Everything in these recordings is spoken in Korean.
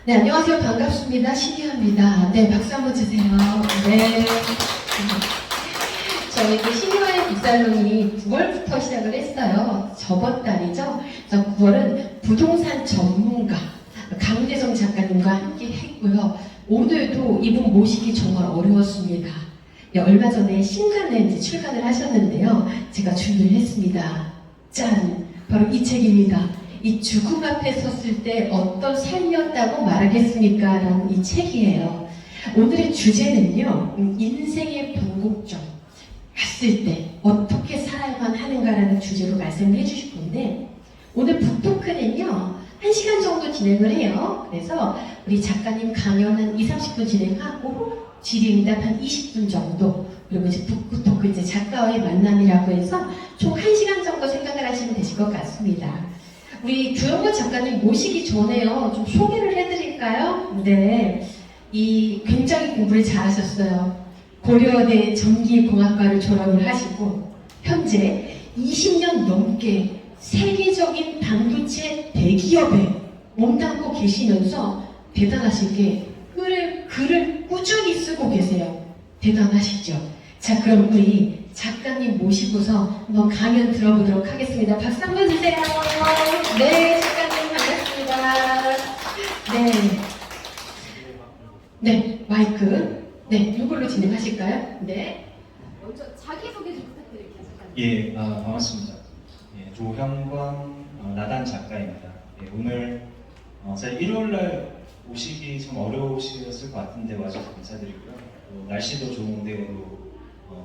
네, 안녕하세요. 반갑습니다. 신유아입니다. 네, 박수 한번 주세요. 네. 저희 신유아의 빅살롱이 9월부터 시작을 했어요. 저번 달이죠. 그래서 9월은 부동산 전문가 강대성 작가님과 함께 했고요. 오늘도 이분 모시기 정말 어려웠습니다. 네, 얼마 전에 신간에 이제 출간을 하셨는데요. 제가 준비를 했습니다. 짠! 바로 이 책입니다. 이 죽음 앞에 섰을 때 어떤 삶이었다고 말하겠습니까? 라는 이 책이에요. 오늘의 주제는요, 인생의 변곡점. 갔을 때 어떻게 살아야만 하는가라는 주제로 말씀을 해주실 건데, 오늘 북토크는요, 1시간 정도 진행을 해요. 그래서 우리 작가님 강연 한 20-30분 진행하고, 질의응답 한 20분 정도, 그리고 이제 북토크 이제 작가와의 만남이라고 해서 총 1시간 정도 생각을 하시면 되실 것 같습니다. 우리 조영권 작가님 모시기 전에요. 좀 소개를 해드릴까요? 네. 굉장히 공부를 잘하셨어요. 고려대 전기공학과를 졸업을 하시고, 현재 20년 넘게 세계적인 반도체 대기업에 몸담고 계시면서 대단하신 게 글을 꾸준히 쓰고 계세요. 대단하시죠? 자, 그럼 우리 작가님 모시고서 한번 강연 들어보도록 하겠습니다. 박수 한번 주세요. 네, 작가님 반갑습니다. 네. 네, 마이크. 네, 이걸로 진행하실까요? 네. 먼저 자기소개 좀 부탁드릴게요, 작가님. 예, 반갑습니다. 예, 조형권 나단 작가입니다. 예, 오늘 제가 일요일날 오시기 좀 어려우셨을 것 같은데 와주셔서 감사드리고요. 또 날씨도 좋은데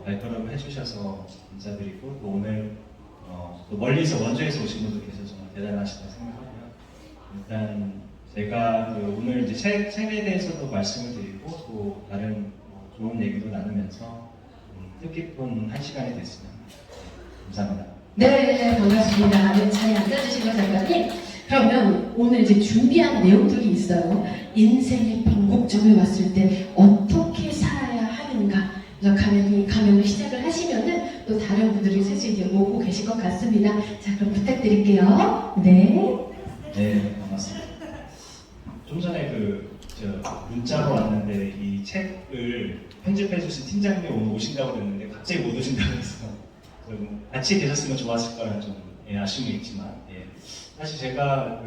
발걸음 해주셔서 감사드리고, 또 오늘 또 멀리서 원주에서 오신 분도 계셔서 정말 대단하시다고 생각하고요. 일단 제가 오늘 이제 책에 대해서도 말씀을 드리고, 또 다른 좋은 얘기도 나누면서 뜻깊은 1시간이 됐으면 감사합니다. 네, 반갑습니다. 네, 잘 앉아주시고 작가님. 그러면 오늘 이제 준비한 내용들이 있어요. 인생의 변곡점에 왔을 때 어떻게 살아야 하는가. 그래서 가면을 시작을 하시면은 또 다른 분들이 슬슬 이제 오고 계실 것 같습니다. 자, 그럼 부탁드릴게요. 네. 네, 반갑습니다. 좀 전에 문자로 왔는데 이 책을 편집해주신 팀장님이 오늘 오신다고 그랬는데 갑자기 못 오신다고 해서 좀 같이 계셨으면 좋았을 거라는 좀 아쉬움이 있지만, 사실 제가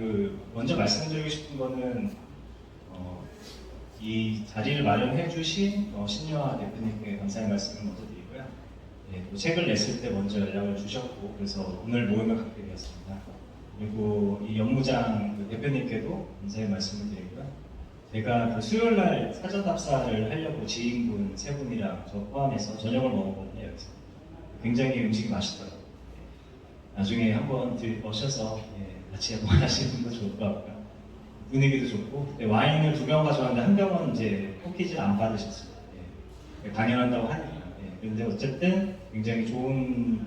먼저 말씀드리고 싶은 거는 이 자리를 마련해 주신 신유아 대표님께 감사의 말씀을 먼저 드리고요. 또 책을 냈을 때 먼저 연락을 주셨고, 그래서 오늘 모임을 갖게 되었습니다. 그리고 이 연무장 대표님께도 감사의 말씀을 드리고요. 제가 수요일날 사전 답사를 하려고 지인분 3분이랑 저 포함해서 저녁을 먹었거든요. 여기서 굉장히 음식이 맛있더라고요. 나중에 한번 오셔서 같이 한번 하시는 거 좋을 것 같고요. 분위기도 좋고, 그때 와인을 2병 가져왔는데 한 병은 이제 포키즈를 안 받으셨어요. 강연한다고 하니까. 근데 어쨌든 굉장히 좋은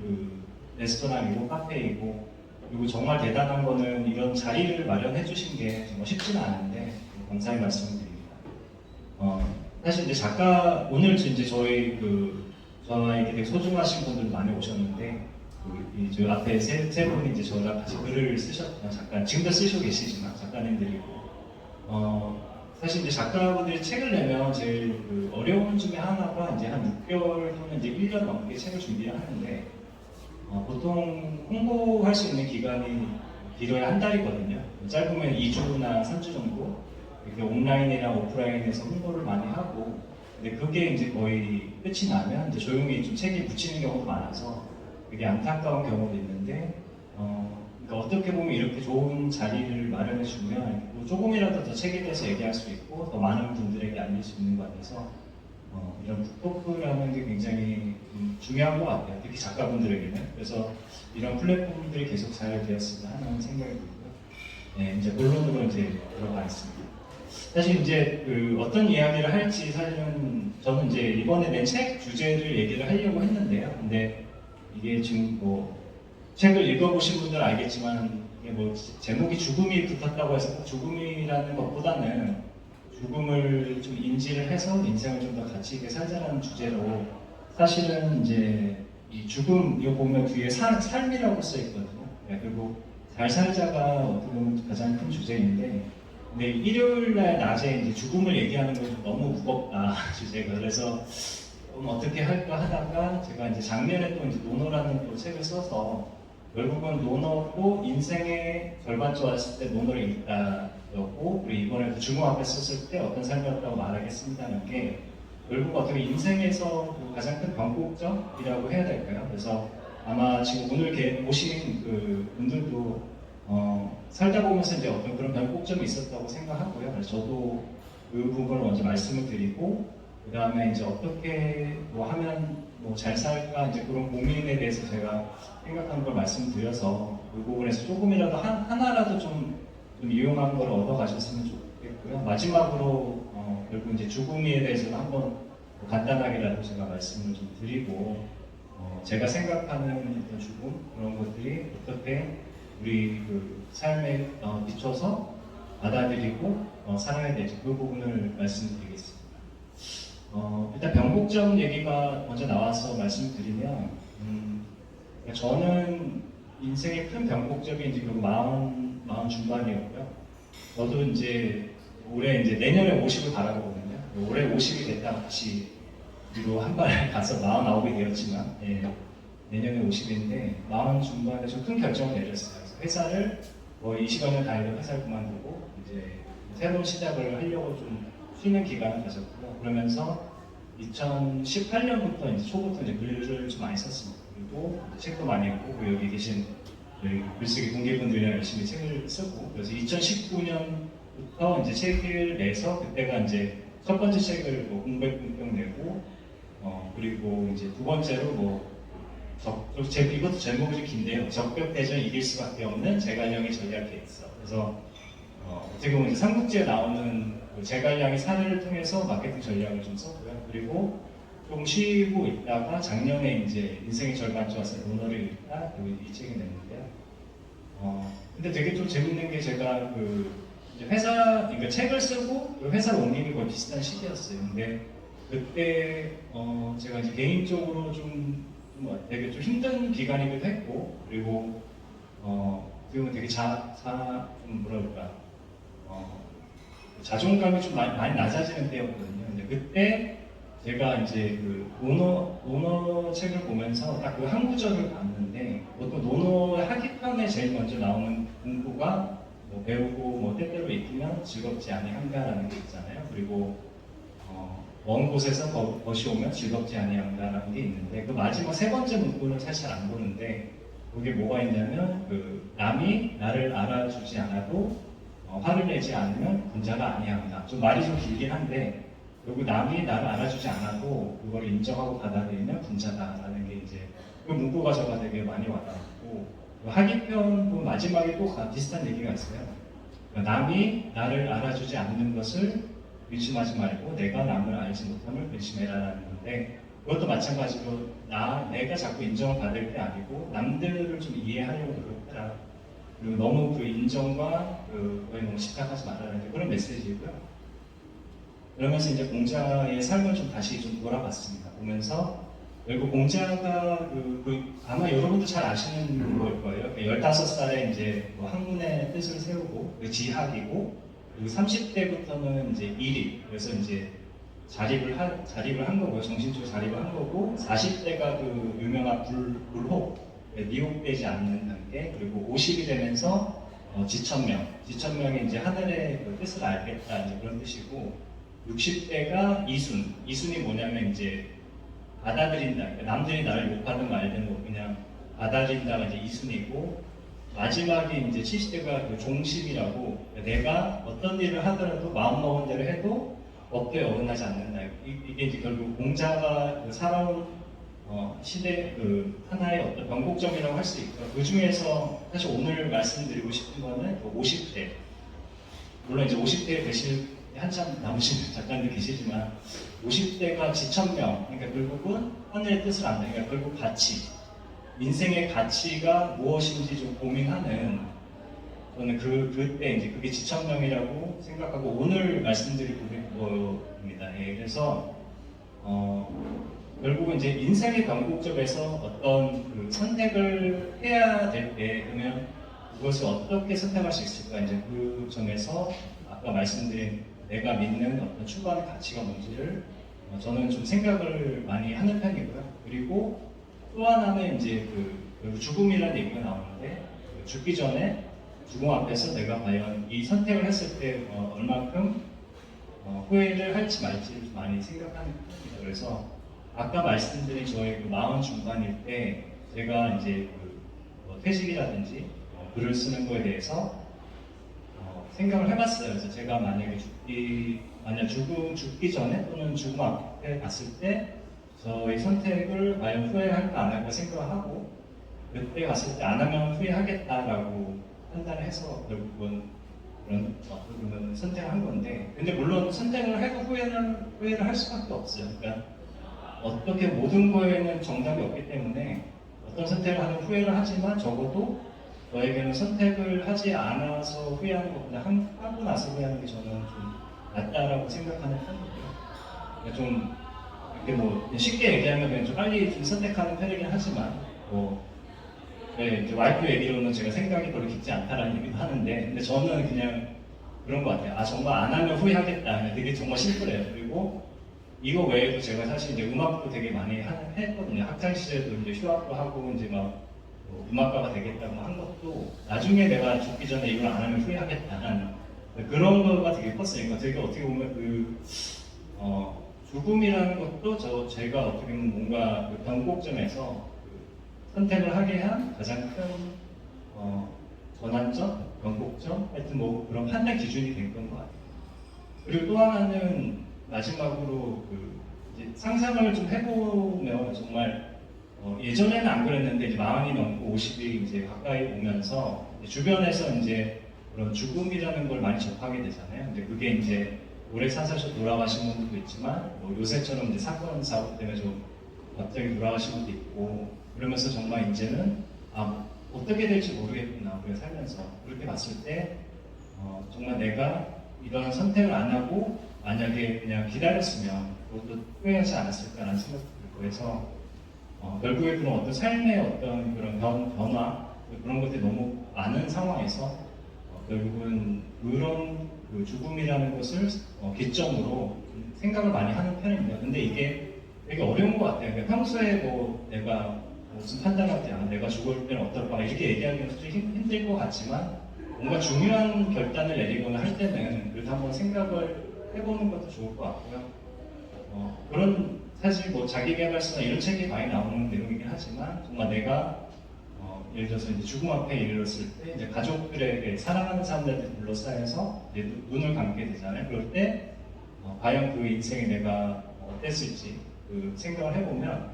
레스토랑이고 카페이고, 그리고 정말 대단한 거는 이런 자리를 마련해 주신 게 정말 쉽지는 않은데 감사의 말씀을 드립니다. 사실 이제 오늘 이제 저에게 되게 소중하신 분들 많이 오셨는데, 저 앞에 세 분이 이제 저랑 같이 글을 쓰셨던 작가, 지금도 쓰시고 계시지만 작가님들이고, 사실 이제 작가분들이 책을 내면 제일 어려운 중에 하나가 이제 한 6개월 또는 이제 1년 넘게 책을 준비를 하는데, 보통 홍보할 수 있는 기간이 길어야 한 달이거든요. 짧으면 2주나 3주 정도 이렇게 온라인이랑 오프라인에서 홍보를 많이 하고, 근데 그게 이제 거의 끝이 나면 이제 조용히 좀 책이 붙이는 경우도 많아서 되게 안타까운 경우도 있는데, 그러니까 어떻게 보면 이렇게 좋은 자리를 마련해 주면 조금이라도 더 책에 대해서 얘기할 수 있고 더 많은 분들에게 알릴 수 있는 것 같아서 이런 북토크라는 게 굉장히 중요한 것 같아요. 특히 작가분들에게는. 그래서 이런 플랫폼들이 계속 잘 되었으면 하는 생각이 들고요. 이제 본론으로 이제 들어가겠습니다. 사실 이제 어떤 이야기를 할지 사실은 저는 이제 이번에 낸 책 주제를 얘기를 하려고 했는데요. 근데 이게 지금 책을 읽어보신 분들은 알겠지만 이게 제목이 죽음이 붙었다고 해서 죽음이라는 것보다는 죽음을 좀 인지를 해서 인생을 좀 더 가치 있게 살자라는 주제로, 사실은 이제 이 죽음 이거 보면 뒤에 삶이라고 써 있거든요. 그리고 잘 살자가 어떻게 보면 가장 큰 주제인데, 근데 일요일 날 낮에 이제 죽음을 얘기하는 건 너무 무겁다 주제가. 그래서 어떻게 할까 하다가 제가 이제 작년에 또 이제 노노라는 또 책을 써서 결국은 노노도 인생의 절반 좋았을 때 노노를 읽다였고, 그리고 이번에도 중국 앞에 썼을 때 어떤 삶이었다고 말하겠습니다는 게 결국 어떻게 인생에서 그 가장 큰 변곡점이라고 해야 될까요? 그래서 아마 지금 오늘 오신 그 분들도 살다 보면서 이제 어떤 그런 변곡점이 있었다고 생각하고요. 그래서 저도 그 부분을 먼저 말씀을 드리고, 그 다음에 이제 어떻게 뭐 하면 뭐 잘 살까 이제 그런 고민에 대해서 제가 생각하는 걸 말씀드려서 그 부분에서 조금이라도 하나라도 좀 유용한 걸 얻어가셨으면 좋겠고요. 마지막으로 결국 이제 죽음에 대해서는 한번 뭐 간단하게라도 제가 말씀을 좀 드리고, 제가 생각하는 어떤 죽음 그런 것들이 어떻게 우리 그 삶에 비춰서 받아들이고 살아야 될지 그 부분을 말씀드리겠습니다. 일단 변곡점 얘기가 먼저 나와서 말씀드리면, 저는 인생의 큰 변곡점이 이제 그 마흔 중반이었고요. 저도 이제 올해 이제 내년에 50을 바라거든요. 올해 50이 됐다 다시 뒤로 한 발 가서 49이 되었지만, 내년에 50인데 마흔 중반에 좀 큰 결정을 내렸어요. 그래서 회사를 이 시간을 다니던 회사를 그만두고 이제 새로운 시작을 하려고 좀 쉬는 기간을 가졌고요. 그러면서 2018년부터 이제 초부터 이제 글을 좀 많이 썼습니다. 그리고 책도 많이 읽고, 그리고 여기 계신 저희 글쓰기 동기분들이랑 열심히 책을 쓰고, 그래서 2019년부터 이제 책을 내서 그때가 이제 첫 번째 책을 공부의 품격 내고, 그리고 이제 두 번째로 이것도 제목이 좀 긴데요. 적벽대전 이길 수밖에 없는 제갈량의 전략 계획서. 그래서 어떻게 보면 이제 삼국지에 나오는 그 제갈량의 사례를 통해서 마케팅 전략을 좀 썼고요. 그리고 좀 쉬고 있다가 작년에 이제 인생의 절반 좋아서 논어를 읽다 그리고 이 책이 냈는데요. 근데 되게 좀 재밌는 게 제가 그 이제 그러니까 책을 쓰고 회사를 옮기는 거의 비슷한 시기였어요. 근데 그때 제가 이제 개인적으로 되게 좀 힘든 기간이기도 했고, 그리고 지금 되게 좀 뭐랄까 자존감이 좀 많이 낮아지는 때였거든요. 근데 그때 제가 이제 그 논어 책을 보면서 딱 그 한 구절을 봤는데, 보통 논어 하기편에 제일 먼저 나오는 문구가 배우고 때때로 익히면 즐겁지 아니한가라는 게 있잖아요. 그리고 먼 곳에서 벗이 오면 즐겁지 아니한가라는 게 있는데, 그 마지막 세 번째 문구는 사실 안 보는데 거기에 뭐가 있냐면 남이 나를 알아주지 않아도 화를 내지 않으면 군자가 아니한가. 좀 말이 좀 길긴 한데, 그리고 남이 나를 알아주지 않아도 그걸 인정하고 받아들이면 군자다라는 게 이제 그 문구가 저가 되게 많이 와닿았고, 하기편 마지막에 또 비슷한 얘기가 있어요. 남이 나를 알아주지 않는 것을 의심하지 말고 내가 남을 알지 못함을 의심해라라는 건데, 그것도 마찬가지로 내가 자꾸 인정을 받을 때 아니고 남들을 좀 이해하려고 노력해라. 그리고 너무 그 인정과 그거에 너무 집착하지 말라는 그런 메시지고요. 그러면서 이제 공자의 삶을 좀 다시 좀 돌아봤습니다. 보면서 결국 공자가 아마 여러분도 잘 아시는 걸 거예요. 15살에 이제 학문의 뜻을 세우고 지학이고, 그리고 30대부터는 이제 일입, 그래서 이제 자립을 한 거고요. 정신적으로 자립을 한 거고, 40대가 그 유명한 불호, 미혹되지 않는 단계, 그리고 50이 되면서 지천명이 이제 하늘의 그 뜻을 알겠다, 이제 그런 뜻이고, 60대가 이순이 뭐냐면 이제 받아들인다. 그러니까 남들이 나를 욕하든 말든 그냥 받아들인다가 이제 이순이고, 마지막이 이제 70대가 그 종식이라고, 내가 어떤 일을 하더라도 마음먹은 대로 해도 법도에 어긋나지 않는다. 이게 이제 결국 공자가 살아온 시대 하나의 어떤 변곡점이라고 할 수 있고요. 그 중에서 사실 오늘 말씀드리고 싶은 거는 50대. 물론 이제 50대에 계실 한참 남으신 작가님들 계시지만 50대가 지천명, 그러니까 결국은 하늘의 뜻을 안다. 그러니까 결국 가치. 인생의 가치가 무엇인지 좀 고민하는, 저는 그때 이제 그게 지천명이라고 생각하고 오늘 말씀드릴 부분입니다. 그래서 결국은 이제 인생의 변곡점에서 어떤 그 선택을 해야 될 때, 그러면 그것을 어떻게 선택할 수 있을까, 이제 그 점에서 아까 말씀드린 내가 믿는 어떤 추구하는 가치가 뭔지를 저는 좀 생각을 많이 하는 편이고요. 그리고 또 하나는 이제 그 죽음이라는 얘기가 나오는데 그 죽기 전에 죽음 앞에서 내가 과연 이 선택을 했을 때 얼만큼 후회를 할지 말지를 많이 생각하는 편입니다. 그래서 아까 말씀드린 저의 그 마흔 중반일 때 제가 이제 퇴직이라든지 글을 쓰는 거에 대해서 생각을 해봤어요. 그래서 제가 만약에 죽기 전에 또는 죽음 앞에 갔을 때 저의 선택을 과연 후회할까 안 할까 생각을 하고 그때 갔을 때 안 하면 후회하겠다라고 판단을 해서 결국은 그런 선택을 한 건데 근데 물론 선택을 해도 후회를 할 수밖에 없어요. 그러니까 어떻게 모든 거에는 정답이 없기 때문에 어떤 선택을 하면 후회를 하지만 적어도 저에게는 선택을 하지 않아서 후회하는 것보다 하고 나서 후회하는 게 저는 좀 낫다라고 생각하는 편이고요. 그러니까 좀 이렇게 뭐 쉽게 얘기하면 그냥 좀 빨리 좀 선택하는 편이긴 하지만 네, 이제 와이프 얘기로는 제가 생각이 별로 깊지 않다라는 얘기도 하는데 근데 저는 그냥 그런 것 같아요. 아 정말 안 하면 후회하겠다. 그냥 되게 정말 심플해요. 그리고 이거 외에도 제가 사실 이제 음악도 되게 많이 했거든요. 학창 시절도 이제 휴학도 하고 이제 막 음악가가 되겠다고 한 것도 나중에 내가 죽기 전에 이걸 안 하면 후회하겠다는 그런 거가 되게 컸어요. 그러니까 되게 어떻게 보면 죽음이라는 것도 제가 어떻게 보면 뭔가 그 변곡점에서 선택을 하게 한 가장 큰 전환점, 변곡점, 하여튼 뭐 그런 판단 기준이 됐던 것 같아요. 그리고 또 하나는 마지막으로 이제 상상을 좀 해보면 정말 예전에는 안 그랬는데 이제 40이 넘고 50이 이제 가까이 오면서 주변에서 이제 그런 죽음이라는 걸 많이 접하게 되잖아요. 근데 그게 이제 오래 사셔서 돌아가신 분들도 있지만 뭐 요새처럼 이제 사건 사고 때문에 좀 갑자기 돌아가신 분도 있고 그러면서 정말 이제는 어떻게 될지 모르겠구나 우리가 살면서 그렇게 봤을 때 정말 내가 이런 선택을 안 하고 만약에 그냥 기다렸으면 그것도 후회하지 않았을까라는 생각이 들고 해서 결국에 그런 어떤 삶의 어떤 그런 변화 그런 것들이 너무 많은 상황에서 결국은 그런 그 죽음이라는 것을 기점으로 생각을 많이 하는 편입니다. 근데 이게 되게 어려운 것 같아요. 그러니까 평소에 뭐 내가 무슨 판단할 때 내가 죽을 때는 어떨까 이렇게 얘기하기는 솔직히 힘들 것 같지만 뭔가 중요한 결단을 내리거나 할 때는 그래도 한번 생각을 해보는 것도 좋을 것 같고요. 그런 사실 뭐 자기계발서나 이런 책이 많이 나오는 내용이긴 하지만 정말 내가 예를 들어서 이제 죽음 앞에 이르렀을 때 이제 가족들에게 사랑하는 사람들한테 둘러싸여서 이제 눈을 감게 되잖아요. 그럴 때 과연 그 인생에 내가 어땠을지 그 생각을 해보면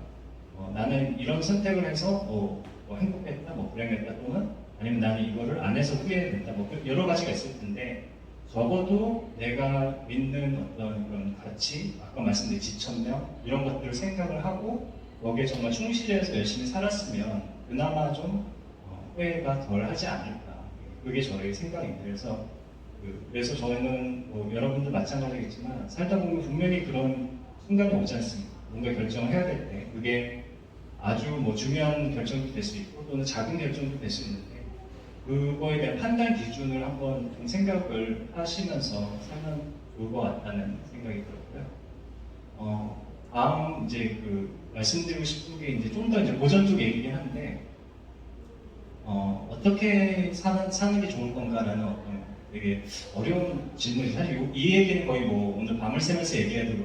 나는 이런 선택을 해서 뭐 행복했다, 뭐 불행했다 또는 아니면 나는 이거를 안 해서 후회했다 뭐 여러 가지가 있을 텐데 적어도 내가 믿는 어떤 그런 가치, 아까 말씀드린 지천명 이런 것들을 생각을 하고 거기에 정말 충실해서 열심히 살았으면 그나마 좀 후회가 덜 하지 않을까 그게 저의 생각입니다. 그래서 저는 뭐 여러분들 마찬가지겠지만 살다 보면 분명히 그런 순간이 오지 않습니까? 뭔가 결정을 해야 될 때 그게 아주 뭐 중요한 결정도 될 수 있고 또는 작은 결정도 될 수 있는데 그거에 대한 판단 기준을 한번 좀 생각을 하시면서 살면 좋을 것 같다는 생각이 들었고요. 다음 이제 말씀드리고 싶은 게 이제 좀 더 이제 고전 쪽 얘기긴 한데 어떻게 사는 게 좋을 건가라는 어떤 되게 어려운 질문이 사실 이 얘기는 거의 뭐 오늘 밤을 새면서 얘기해도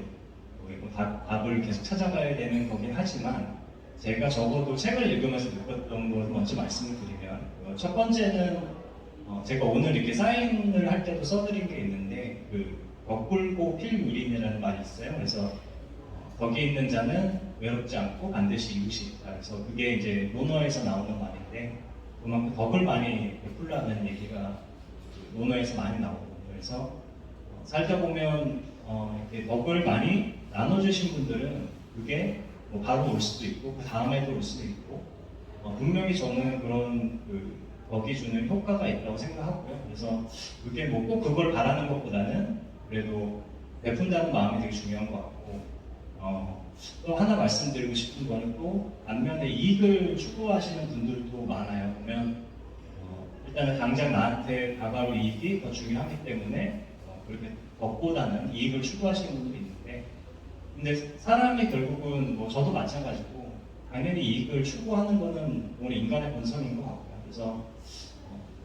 답을 계속 찾아가야 되는 거긴 하지만 제가 적어도 책을 읽으면서 느꼈던 걸 먼저 말씀을 드리면 첫 번째는 제가 오늘 이렇게 사인을 할 때도 써드린 게 있는데 덕불고 필유린이라는 말이 있어요. 그래서 거기 있는 자는 외롭지 않고 반드시 이웃이 있다. 그래서 그게 이제 논어에서 나오는 말인데 그만큼 덕을 많이 베풀라는 얘기가 논어에서 많이 나오거든요. 그래서 살다 보면 이렇게 덕을 많이 나눠주신 분들은 그게 뭐 바로 올 수도 있고 그 다음에도 올 수도 있고 분명히 저는 그런 덕이 주는 효과가 있다고 생각하고요. 그래서 그게 뭐 꼭 그걸 바라는 것보다는 그래도 베푼다는 마음이 되게 중요한 것 같고 또 하나 말씀드리고 싶은 거는 또 반면에 이익을 추구하시는 분들도 많아요. 보면 일단은 당장 나한테 다가올 이익이 더 중요하기 때문에 덕보다는 이익을 추구하시는 분들이 있는데, 근데 사람이 결국은 뭐 저도 마찬가지고 당연히 이익을 추구하는 거는 오늘 인간의 본성인 것 같고요. 그래서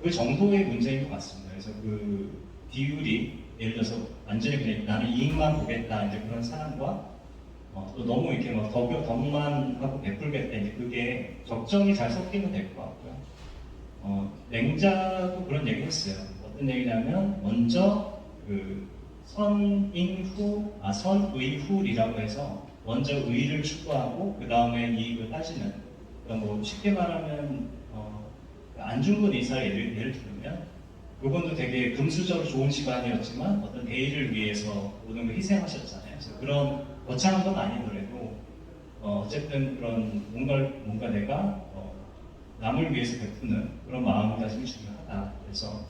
그 정도의 문제인 것 같습니다. 그래서 그 비율이 예를 들어서 완전히 그냥 나는 이익만 보겠다 이제 그런 사람과 또 너무 이렇게 막 덕만 하고 베풀겠다 이제 그게 적정히 잘 섞이면 될 것 같고요. 맹자도 그런 얘기 했어요. 어떤 얘기냐면 먼저 그 선의후이라고 해서 먼저 의를 추구하고 그 다음에 이익을 따지는. 그러니까 뭐 쉽게 말하면 안중근 의사 예를 들면 그분도 되게 금수저로 좋은 집안이었지만 어떤 대의를 위해서 모든 걸 희생하셨잖아요. 그래서 그런 거창한 건 아니더라도 어쨌든 그런 뭔가 내가 남을 위해서 베푸는 그런 마음가짐이 중요하다. 그래서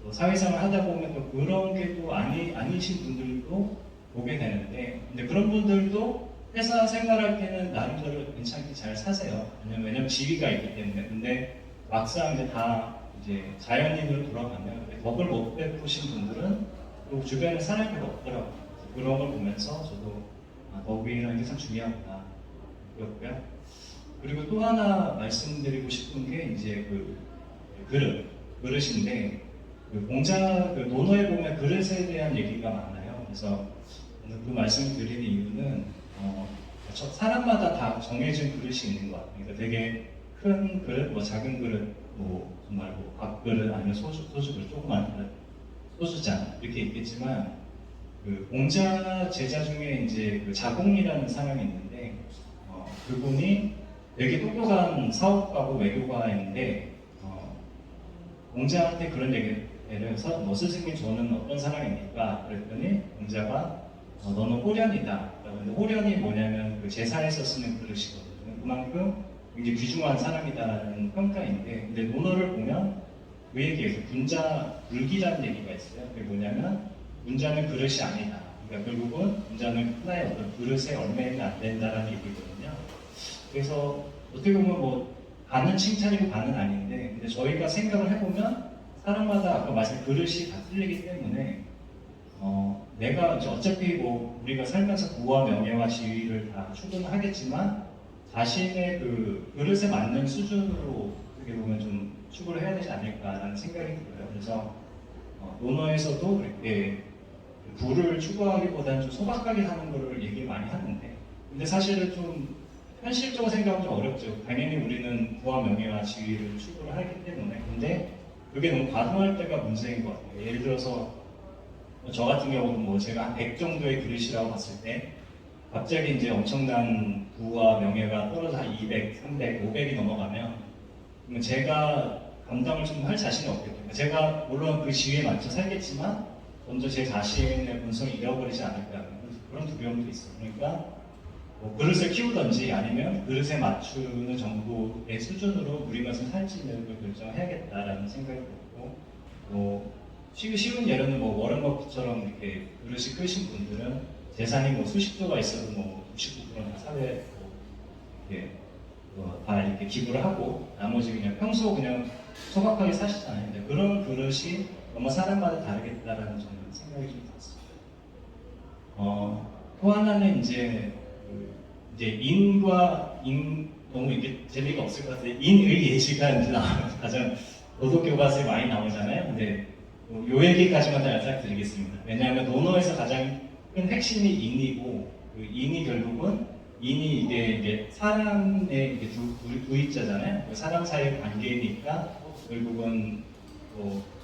또 사회생활 하다 보면 또 그런 게 또 아니신 분들도 보게 되는데, 근데 그런 분들도 회사 생활할 때는 나름대로 괜찮게 잘 사세요. 왜냐면 지위가 있기 때문에. 근데 막상 이제 다 이제 자연인으로 돌아가면 덕을 못 베푸신 분들은 또 주변에 사람이 없더라고요. 그런 걸 보면서 저도 덕이라는 게 참 중요하구나 그렇고요. 그리고 또 하나 말씀드리고 싶은 게 이제 그 그릇인데 그 논어에 보면 그릇에 대한 얘기가 많아요. 그래서 오늘 그 말씀을 드리는 이유는 사람마다 다 정해진 그릇이 있는 것 같아요. 그러니까 되게 큰 그릇, 뭐 작은 그릇, 뭐 정말 뭐 밥그릇 아니면 소주그릇, 조그만 그릇, 소주잔 이렇게 있겠지만 그 공자 제자 중에 이제 그 자공이라는 사람이 있는데 그분이 되게 똑똑한 사업가고 외교가인데 공자한테 그런 얘기를 해서 스승님 저는 어떤 사람입니까? 그랬더니 공자가 너는 호련이다. 근데 호련이 뭐냐면 그 제사에서 쓰는 그릇이거든요. 그만큼 굉장히 귀중한 사람이다라는 평가인데, 근데 논어를 보면 그 얘기에서 분자불기라는 얘기가 있어요. 그게 뭐냐면 분자는 그릇이 아니다. 그러니까 결국은 분자는 하나의 어떤 그릇에 얽매이면 안 된다라는 얘기거든요. 그래서 어떻게 보면 뭐 반은 칭찬이고 반은 아닌데, 근데 저희가 생각을 해보면 사람마다 아까 말씀 그릇이 다 틀리기 때문에 내가 이제 어차피 뭐 우리가 살면서 부와 명예와 지위를 다 추구는 하겠지만 자신의 그 그릇에 맞는 수준으로 어떻게 보면 좀 추구를 해야 되지 않을까라는 생각이 들어요. 그래서 논어에서도 이렇게 부를 추구하기보다는 좀 소박하게 하는 거를 얘기를 많이 하는데, 근데 사실은 좀 현실적으로 생각하면 좀 어렵죠. 당연히 우리는 부와 명예와 지위를 추구를 하기 때문에. 근데 그게 너무 과도할 때가 문제인 것 같아요. 예를 들어서 저 같은 경우는 뭐 제가 한 100 정도의 그릇이라고 봤을 때 갑자기 이제 엄청난 부와 명예가 떨어져 한 200, 300, 500이 넘어가면 그러면 제가 감당을 좀 할 자신이 없겠죠. 제가 물론 그 지위에 맞춰 살겠지만 먼저 제 자신의 본성을 잃어버리지 않을까 그런 두려움도 있어요. 그러니까 뭐 그릇을 키우든지 아니면 그릇에 맞추는 정도의 수준으로 누리면서 살지는 걸 결정해야겠다라는 생각이 들고, 뭐 쉬운 예로는 뭐 워런 버핏처럼 이렇게 그릇이 크신 분들은 재산이 뭐 수십조가 있어도 뭐 99%는 사회에 다 이렇게 기부를 하고 나머지 그냥 평소 그냥 소박하게 사시잖아요. 근데 그런 그릇이 너무 사람마다 다르겠다라는 저는 생각이 좀 들었습니다. 또 하나는 이제 인과 너무 이게 재미가 없을 것 같아요. 인의 예시가 이제 가장 도덕 교과서에 많이 나오잖아요. 근데 요 얘기까지만 다 말씀드리겠습니다. 왜냐하면 논어에서 가장 큰 핵심이 인이고, 그 인이 결국은 인이 이게 사람의 이게 두입자잖아요. 사람 사이의 관계니까 결국은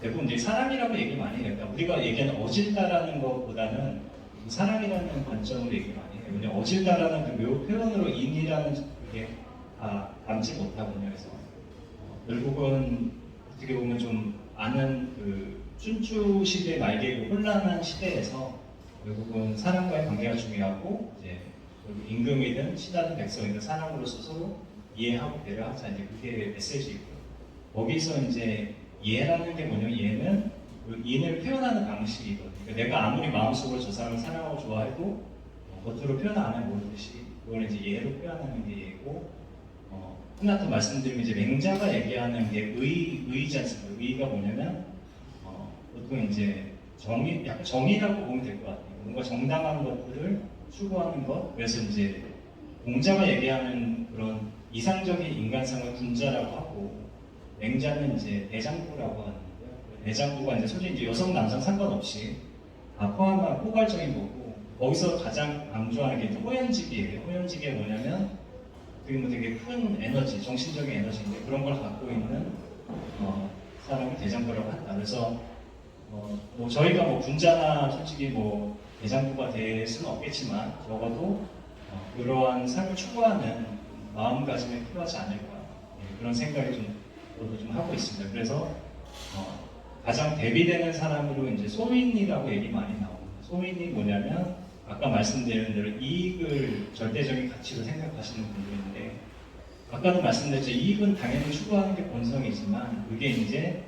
대부분 이제 사람이라고 얘기 많이 해요. 그러니까 우리가 얘기하는 어질다라는 것보다는 사람이라는 관점으로 얘기 많이 해요. 왜냐면 어질다라는 그 표현으로 인이라는 게 다 담지 못하거든요. 그래서 결국은 어떻게 보면 좀 아는 그 춘추 시대 말기의 그 혼란한 시대에서 결국은 사람과의 관계가 중요하고 이제 임금이든 신하든 백성이든 사람으로서 서로 이해하고 배려하자, 이제 그게 메시지이고, 거기서 이제 이해라는 게 뭐냐면 이해는 그 인을 표현하는 방식이거든요. 그러니까 내가 아무리 마음속으로 저 사람을 사랑하고 좋아해도 겉으로 표현 안 하면 모르듯이 그걸 이제 이해로 표현하는 게 이해고, 하나 더 말씀드리면 이제 맹자가 얘기하는 게 의이지 않습니까? 의가 뭐냐면 보통 이제 약간 정의라고 보면 될 것 같아요. 뭔가 정당한 것들을 추구하는 것. 그래서 이제 공자가 얘기하는 그런 이상적인 인간상을 군자라고 하고, 맹자는 이제 대장부라고 하는데요. 대장부가 이제 솔직히 이제 여성 남성 상관없이 다 포함한 포괄적인 거고, 거기서 가장 강조하는 게 호연직이에요. 호연직이 뭐냐면 그게 뭐 되게 큰 에너지, 정신적인 에너지인데 그런 걸 갖고 있는 사람이 대장부라고 한다. 그래서 뭐 저희가 뭐 군자나 솔직히 뭐 대장부가 될 수는 없겠지만 적어도 그러한 삶을 추구하는 마음가짐이 필요하지 않을까, 그런 생각이 저도 좀 하고 있습니다. 그래서 가장 대비되는 사람으로 이제 소인이라고 얘기 많이 나옵니다. 소인이 뭐냐면 아까 말씀드린 대로 이익을 절대적인 가치로 생각하시는 분들인데, 아까도 말씀드렸죠. 이익은 당연히 추구하는 게 본성이지만 그게 이제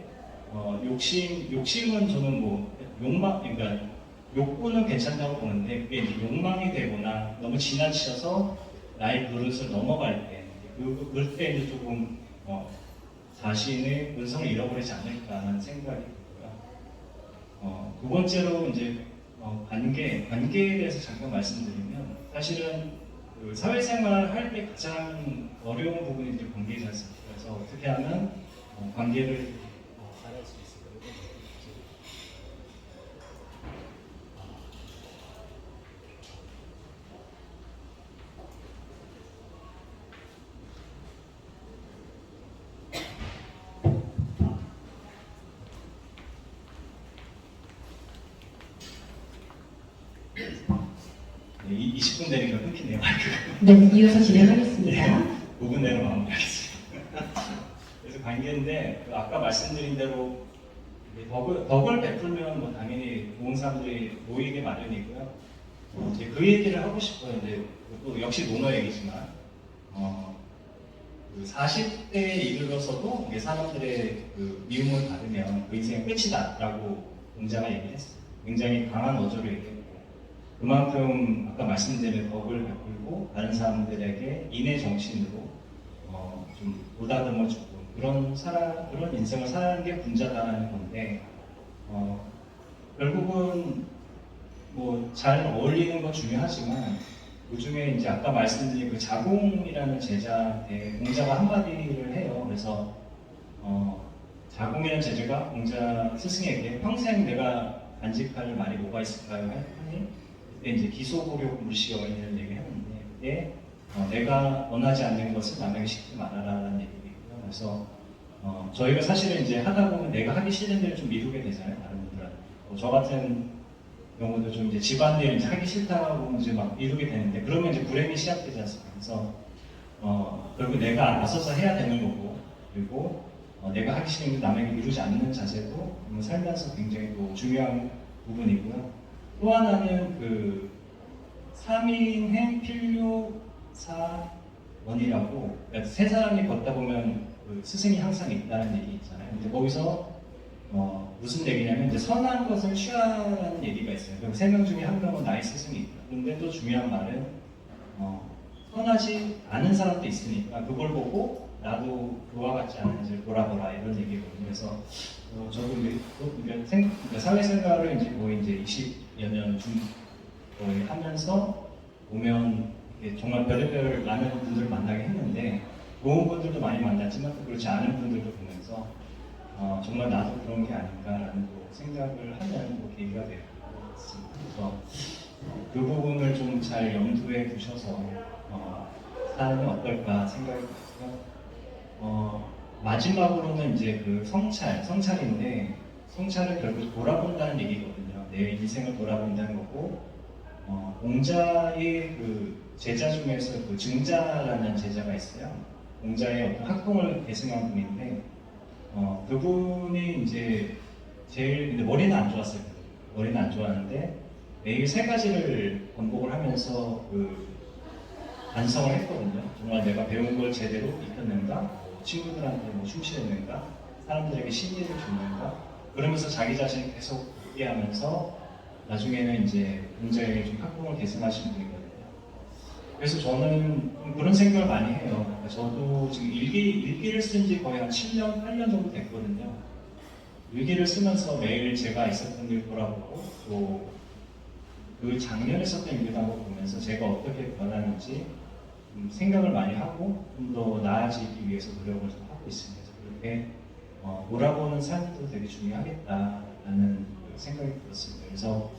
욕심은 저는 뭐 욕망, 그러니까 욕구는 괜찮다고 보는데 그게 이제 욕망이 되거나 너무 지나치셔서 나의 그릇을 넘어갈 때, 그때 이제 조금 자신의 본성을 잃어버리지 않을까 하는 생각이 들고요. 두 번째로 이제 관계에 대해서 잠깐 말씀드리면, 사실은 그 사회생활 할 때 가장 어려운 부분이 이제 관계이지 않습니까? 그래서 어떻게 하면 관계를 잘할 수 있을까요? 네, 20분 되니까 끊기네요, 마이크가. 네, 이어서 진행하겠습니다. 5분 내로 마무리하겠습니다. 그래서 관계인데 아까 말씀드린 대로 덕을 베풀면 뭐 당연히 좋은 사람들이 모이게 마련이고요. 이제 그 얘기를 하고 싶어요. 이제 또 역시 논어 얘기지만 그 40대에 이르러서도 사람들의 그 미움을 받으면 그 인생의 끝이다라고 공자가 얘기했어요. 굉장히 강한 어조로 얘기했고, 그만큼 아까 말씀드린 덕을 베풀고 다른 사람들에게 인의 정신으로 좀 보다듬어 주고 그런 인생을 사는 게 군자다라는 건데, 결국은 뭐 잘 어울리는 건 중요하지만 그 중에 이제 아까 말씀드린 그 자공이라는 제자한테 공자가 한마디를 해요. 그래서 자공이라는 제자가 공자 스승에게 평생 내가 간직할 말이 뭐가 있을까요? 하니 그때 이제 기소고려 물시여 이런 얘기를 했는데, 그게 내가 원하지 않는 것을 남에게 시키지 말아라라는 얘기이고요. 그래서 저희가 사실은 이제 하다 보면 내가 하기 싫은 데를 좀 미루게 되잖아요, 다른 분들한테. 저 같은 경우도 좀 이제 집안일 이제 하기 싫다고 이제 막 미루게 되는데, 그러면 이제 불행이 시작되지 않습니까? 그래서 결국 내가 나서서 해야 되는 거고, 그리고 내가 하기 싫은 게 남에게 미루지 않는 자세도 살면서 굉장히 또 중요한 부분이고요. 또 하나는 그 3인행 필요사원이라고, 그러니까 세 사람이 걷다 보면 그 스승이 항상 있다는 얘기 있잖아요. 근데 거기서 무슨 얘기냐면 이제 선한 것을 취하라는 얘기가 있어요. 그럼 3명 중에 한 명은 나의 스승이 있다. 근데 또 중요한 말은 선하지 않은 사람도 있으니까 그걸 보고 나도 그와 같지 않은지 돌아보라, 이런 얘기거든요. 그래서 저도 그러니까 사회생활을 이제 거의 이제 20여 년 거의 하면서 보면 정말 별의별 많은 분들을 만나게 했는데, 좋은 분들도 많이 만났지만 또 그렇지 않은 분들도 보면서 정말 나도 그런 게 아닌가라는 생각을 하는 계기가 되었습니다. 그래서 그 부분을 좀 잘 염두에 두셔서 삶이 어떨까 생각이 들고요. 마지막으로는 이제 그 성찰인데, 성찰은 결국 돌아본다는 얘기거든요. 내 인생을 돌아본다는 거고, 공자의 그 제자 중에서 그 증자라는 제자가 있어요. 공자의 어떤 학풍을 계승한 분인데, 그분이 이제 제일, 근데 머리는 안 좋았어요. 머리는 안 좋았는데 매일 3가지를 반복을 하면서 그 반성을 했거든요. 정말 내가 배운 걸 제대로 익혔는가, 친구들한테 뭐 충실했는가, 사람들에게 신의를 줬는가, 그러면서 자기 자신을 계속 얘기하면서 나중에는 이제 공자의 좀 학풍을 계승하신 분이거든요. 그래서 저는 그런 생각을 많이 해요. 저도 지금 일기를 쓴 지 거의 한 7년, 8년 정도 됐거든요. 일기를 쓰면서 매일 제가 있었던 일 돌아보고 또 그 작년에 썼던 일기도 한번 보면서 제가 어떻게 변하는지 생각을 많이 하고 좀 더 나아지기 위해서 노력을 좀 하고 있습니다. 그렇게 돌아보는 삶도 되게 중요하겠다라는 그 생각이 들었습니다. 그래서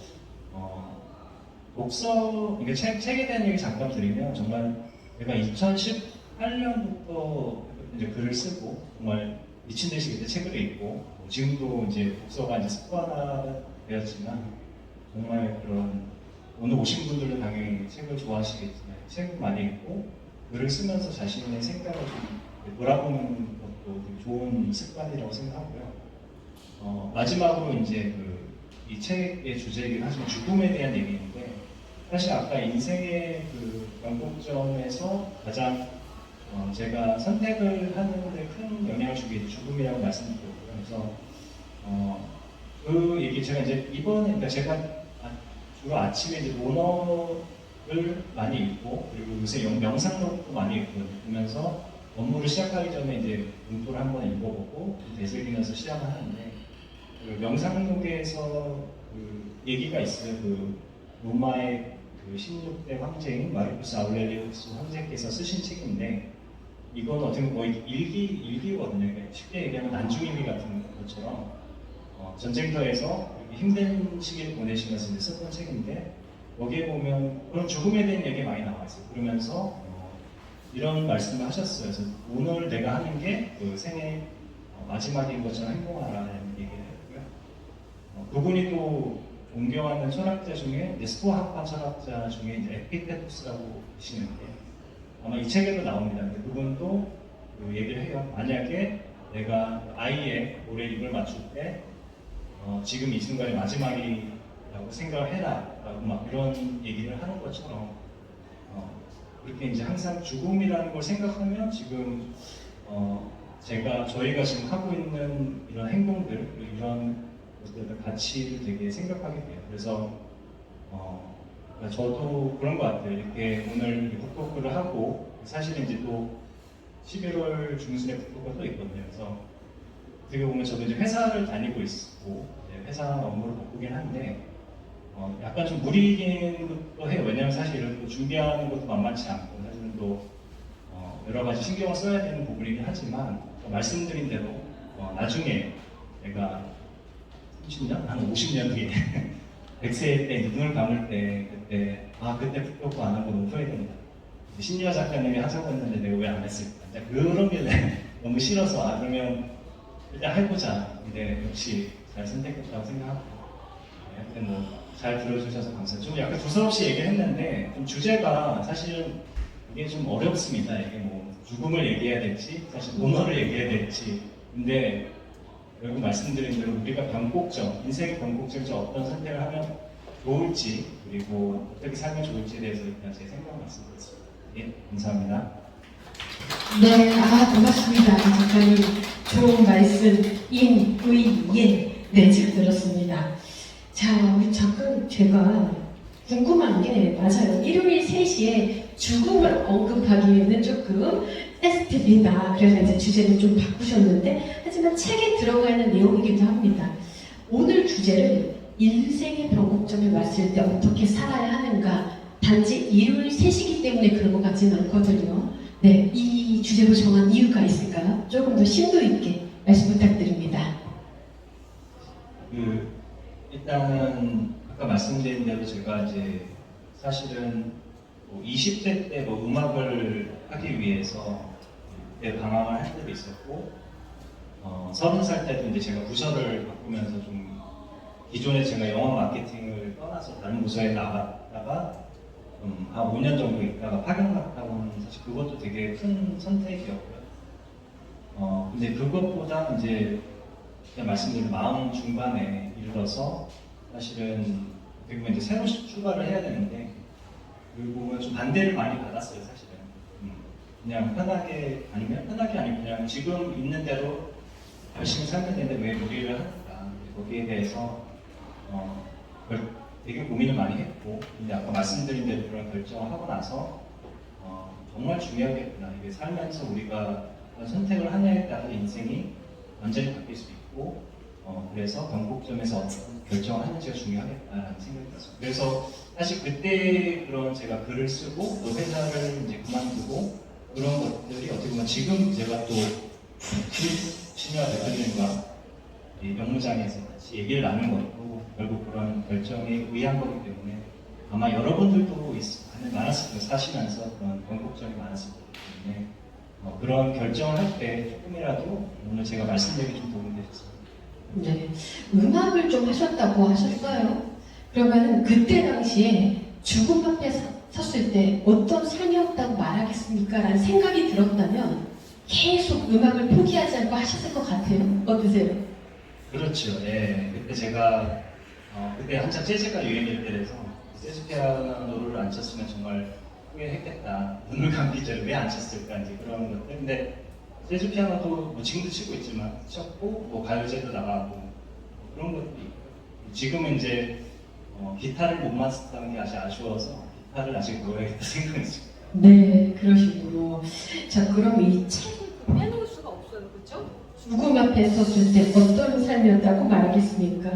독서, 그러니까 책에 대한 얘기 잠깐 드리면 정말 제가 2018년부터 이제 글을 쓰고 정말 미친 듯이 그때 책을 읽고 지금도 이제 독서가 이제 습관화 되었지만 정말 그런 오늘 오신 분들도 당연히 책을 좋아하시겠지만 책을 많이 읽고 글을 쓰면서 자신의 생각을 좀 돌아보는 것도 되게 좋은 습관이라고 생각하고요. 마지막으로 이제 이 책의 주제이긴 하지만 죽음에 대한 얘기인데 사실 아까 인생의 그 변곡점에서 가장 제가 선택을 하는데 큰 영향을 주게 된 죽음이라고 말씀드렸고요. 그래서 그 얘기 제가 이제 이번에 그러니까 제가 주로 아침에 이제 논어를 많이 읽고 그리고 요새 명상록도 많이 읽으면서 업무를 시작하기 전에 이제 문구를 한번 읽어보고 되새기면서 시작을 하는데 그 명상록에서 그 얘기가 있어요. 그 로마의 그 16대 황제인 마르쿠스 아우렐리우스 황제께서 쓰신 책인데 이건 어떻게 보면 거의 일기거든요. 그러니까 쉽게 얘기하면 난중일기 같은 것처럼 전쟁터에서 힘든 시기를 보내시면서 이제 썼던 책인데 여기에 보면 그런 죽음에 대한 얘기 많이 나와 있어요. 그러면서 이런 말씀을 하셨어요. 그래서 오늘 내가 하는 게 그 생애 마지막인 것처럼 행동하라는 얘기를 했고요. 그분이 또 존경하는 철학자 중에 스토아학파 철학자 중에 이제 에피테토스라고 계시는데 아마 이 책에도 나옵니다. 근데 그분도 그 얘기를 해요. 만약에 내가 아이의 올해 입을 맞출 때 지금 이 순간이 마지막이라고 생각을 해라 라고 막 이런 얘기를 하는 것처럼 그렇게 이제 항상 죽음이라는 걸 생각하면 지금 저희가 지금 하고 있는 이런 행동들 이런 것들 가치를 되게 생각하게 돼요. 그래서 그러니까 저도 그런 것 같아요. 이렇게 오늘 북독글을 하고 사실은 이제 또 11월 중순에 북독가 또 있거든요. 그래서 어떻게 보면 저도 이제 회사를 다니고 있고 회사 업무를 바꾸긴 한데 약간 좀 무리긴 것도 해요. 왜냐하면 사실 이런 거 준비하는 것도 만만치 않고 사실은 또 여러 가지 신경을 써야 되는 부분이긴 하지만 말씀드린 대로 나중에 내가 30년? 한 50년 뒤에 100세 때 눈을 감을 때 그때 북독고 안 하고 너무 후회된다. 신유아 작가님이 하자고 했는데 내가 왜 안 했을까? 그런 게 너무 싫어서 그러면 일단 해보자. 근데 역시 잘 선택했다고 생각하고 하여튼 뭐 잘 들어주셔서 감사해요. 좀 약간 두서없이 얘기를 했는데 좀 주제가 사실은 이게 좀 어렵습니다. 이게 뭐 죽음을 얘기해야 될지 사실 본어를 얘기해야 될지 근데 결국 말씀드린 대로 우리가 변곡점, 인생의 변곡점에서 어떤 선택을 하면 좋을지 그리고 어떻게 살면 좋을지에 대해서 일단 제 생각을 말씀드렸습니다. 예, 감사합니다. 네, 고맙습니다. 작가님 좋은 말씀, 인의예, 네, 잘 들었습니다. 자, 우리 잠깐 제가 궁금한 게 맞아요. 일요일 3시에 죽음을 언급하기에는 조금 센스티브이다. 그래서 이제 주제를 좀 바꾸셨는데 하지만 책에 들어가 있는 내용이기도 합니다. 오늘 주제를 인생의 변곡점에 왔을 때 어떻게 살아야 하는가 단지 일요일 3시기 때문에 그런 것 같지는 않거든요. 네, 이 주제로 정한 이유가 있을까요? 조금 더 심도 있게 말씀 부탁드립니다. 일단은 아까 말씀드린 대로 제가 이제 사실은 20대 때 음악을 하기 위해서 그때 방황을 한 적이 있었고 30살 때도 이제 제가 부서를 바꾸면서 좀 기존에 제가 영화 마케팅을 떠나서 다른 부서에 나갔다가 한 5년 정도 있다가 파견 갔다 온 사실 그것도 되게 큰 선택이었고요. 근데 그것보다 이제 그냥 말씀드린 마음 중반에 이르러서 사실은 어떻게 보면 이제 새로 출발을 해야 되는데 그리고 좀 반대를 많이 받았어요. 사실은 그냥 편하게 아니면 그냥 지금 있는 대로 열심히 살면 되는데 왜 무리를 할까 거기에 대해서 되게 고민을 많이 했고 근데 아까 말씀드린 대로 그런 결정을 하고 나서 정말 중요하겠구나. 이게 살면서 우리가 선택을 하냐에 따라 인생이 완전히 바뀔 수 있고 그래서 변곡점에서 어떤 결정을 하는지가 중요하겠다라는 생각이 들었어요. 그래서 사실 그때 그런 제가 글을 쓰고 또 회사를 이제 그만두고 그런 것들이 어떻게 보면 지금 제가 또 신유아 대표님과 이 영무장에서 같이 얘기를 나눈 것도 결국 그런 결정에 의한 거기 때문에 아마 여러분들도 많았을 거예요. 사시면서 그런 변곡점이 많았을 거기 때문에 그런 결정을 할 때 조금이라도 오늘 제가 말씀드리기 좀 도움이 되셨습니다. 네, 음악을 좀 하셨다고 하셨어요. 그러면은 그때 당시에 죽음 앞에 섰을 때 어떤 삶이었다고 말하겠습니까? 라는 생각이 들었다면 계속 음악을 포기하지 않고 하셨을 것 같아요. 어떠세요? 그렇죠. 예. 그때 제가 그때 한참 재즈가 유행일 때라서 재즈 피아노를 안 쳤으면 정말 후회했겠다. 눈을 감기 전에 왜 안 쳤을까 이제 그런 것들. 근데 재즈 피아노도 뭐 지금도 치고 있지만 쳤고 뭐 가요제도 나가고 뭐 그런 것도 있고 지금은 이제 기타를 못 마스터한 게 아주 아쉬워서 기타를 아직 배워야겠다 생각했어요. 네, 그러시군요. 자, 그럼 이 책을 빼놓을 수가 없어요, 그렇죠? 죽음 앞에 섰을 때 어떤 삶이었다고 말하겠습니까?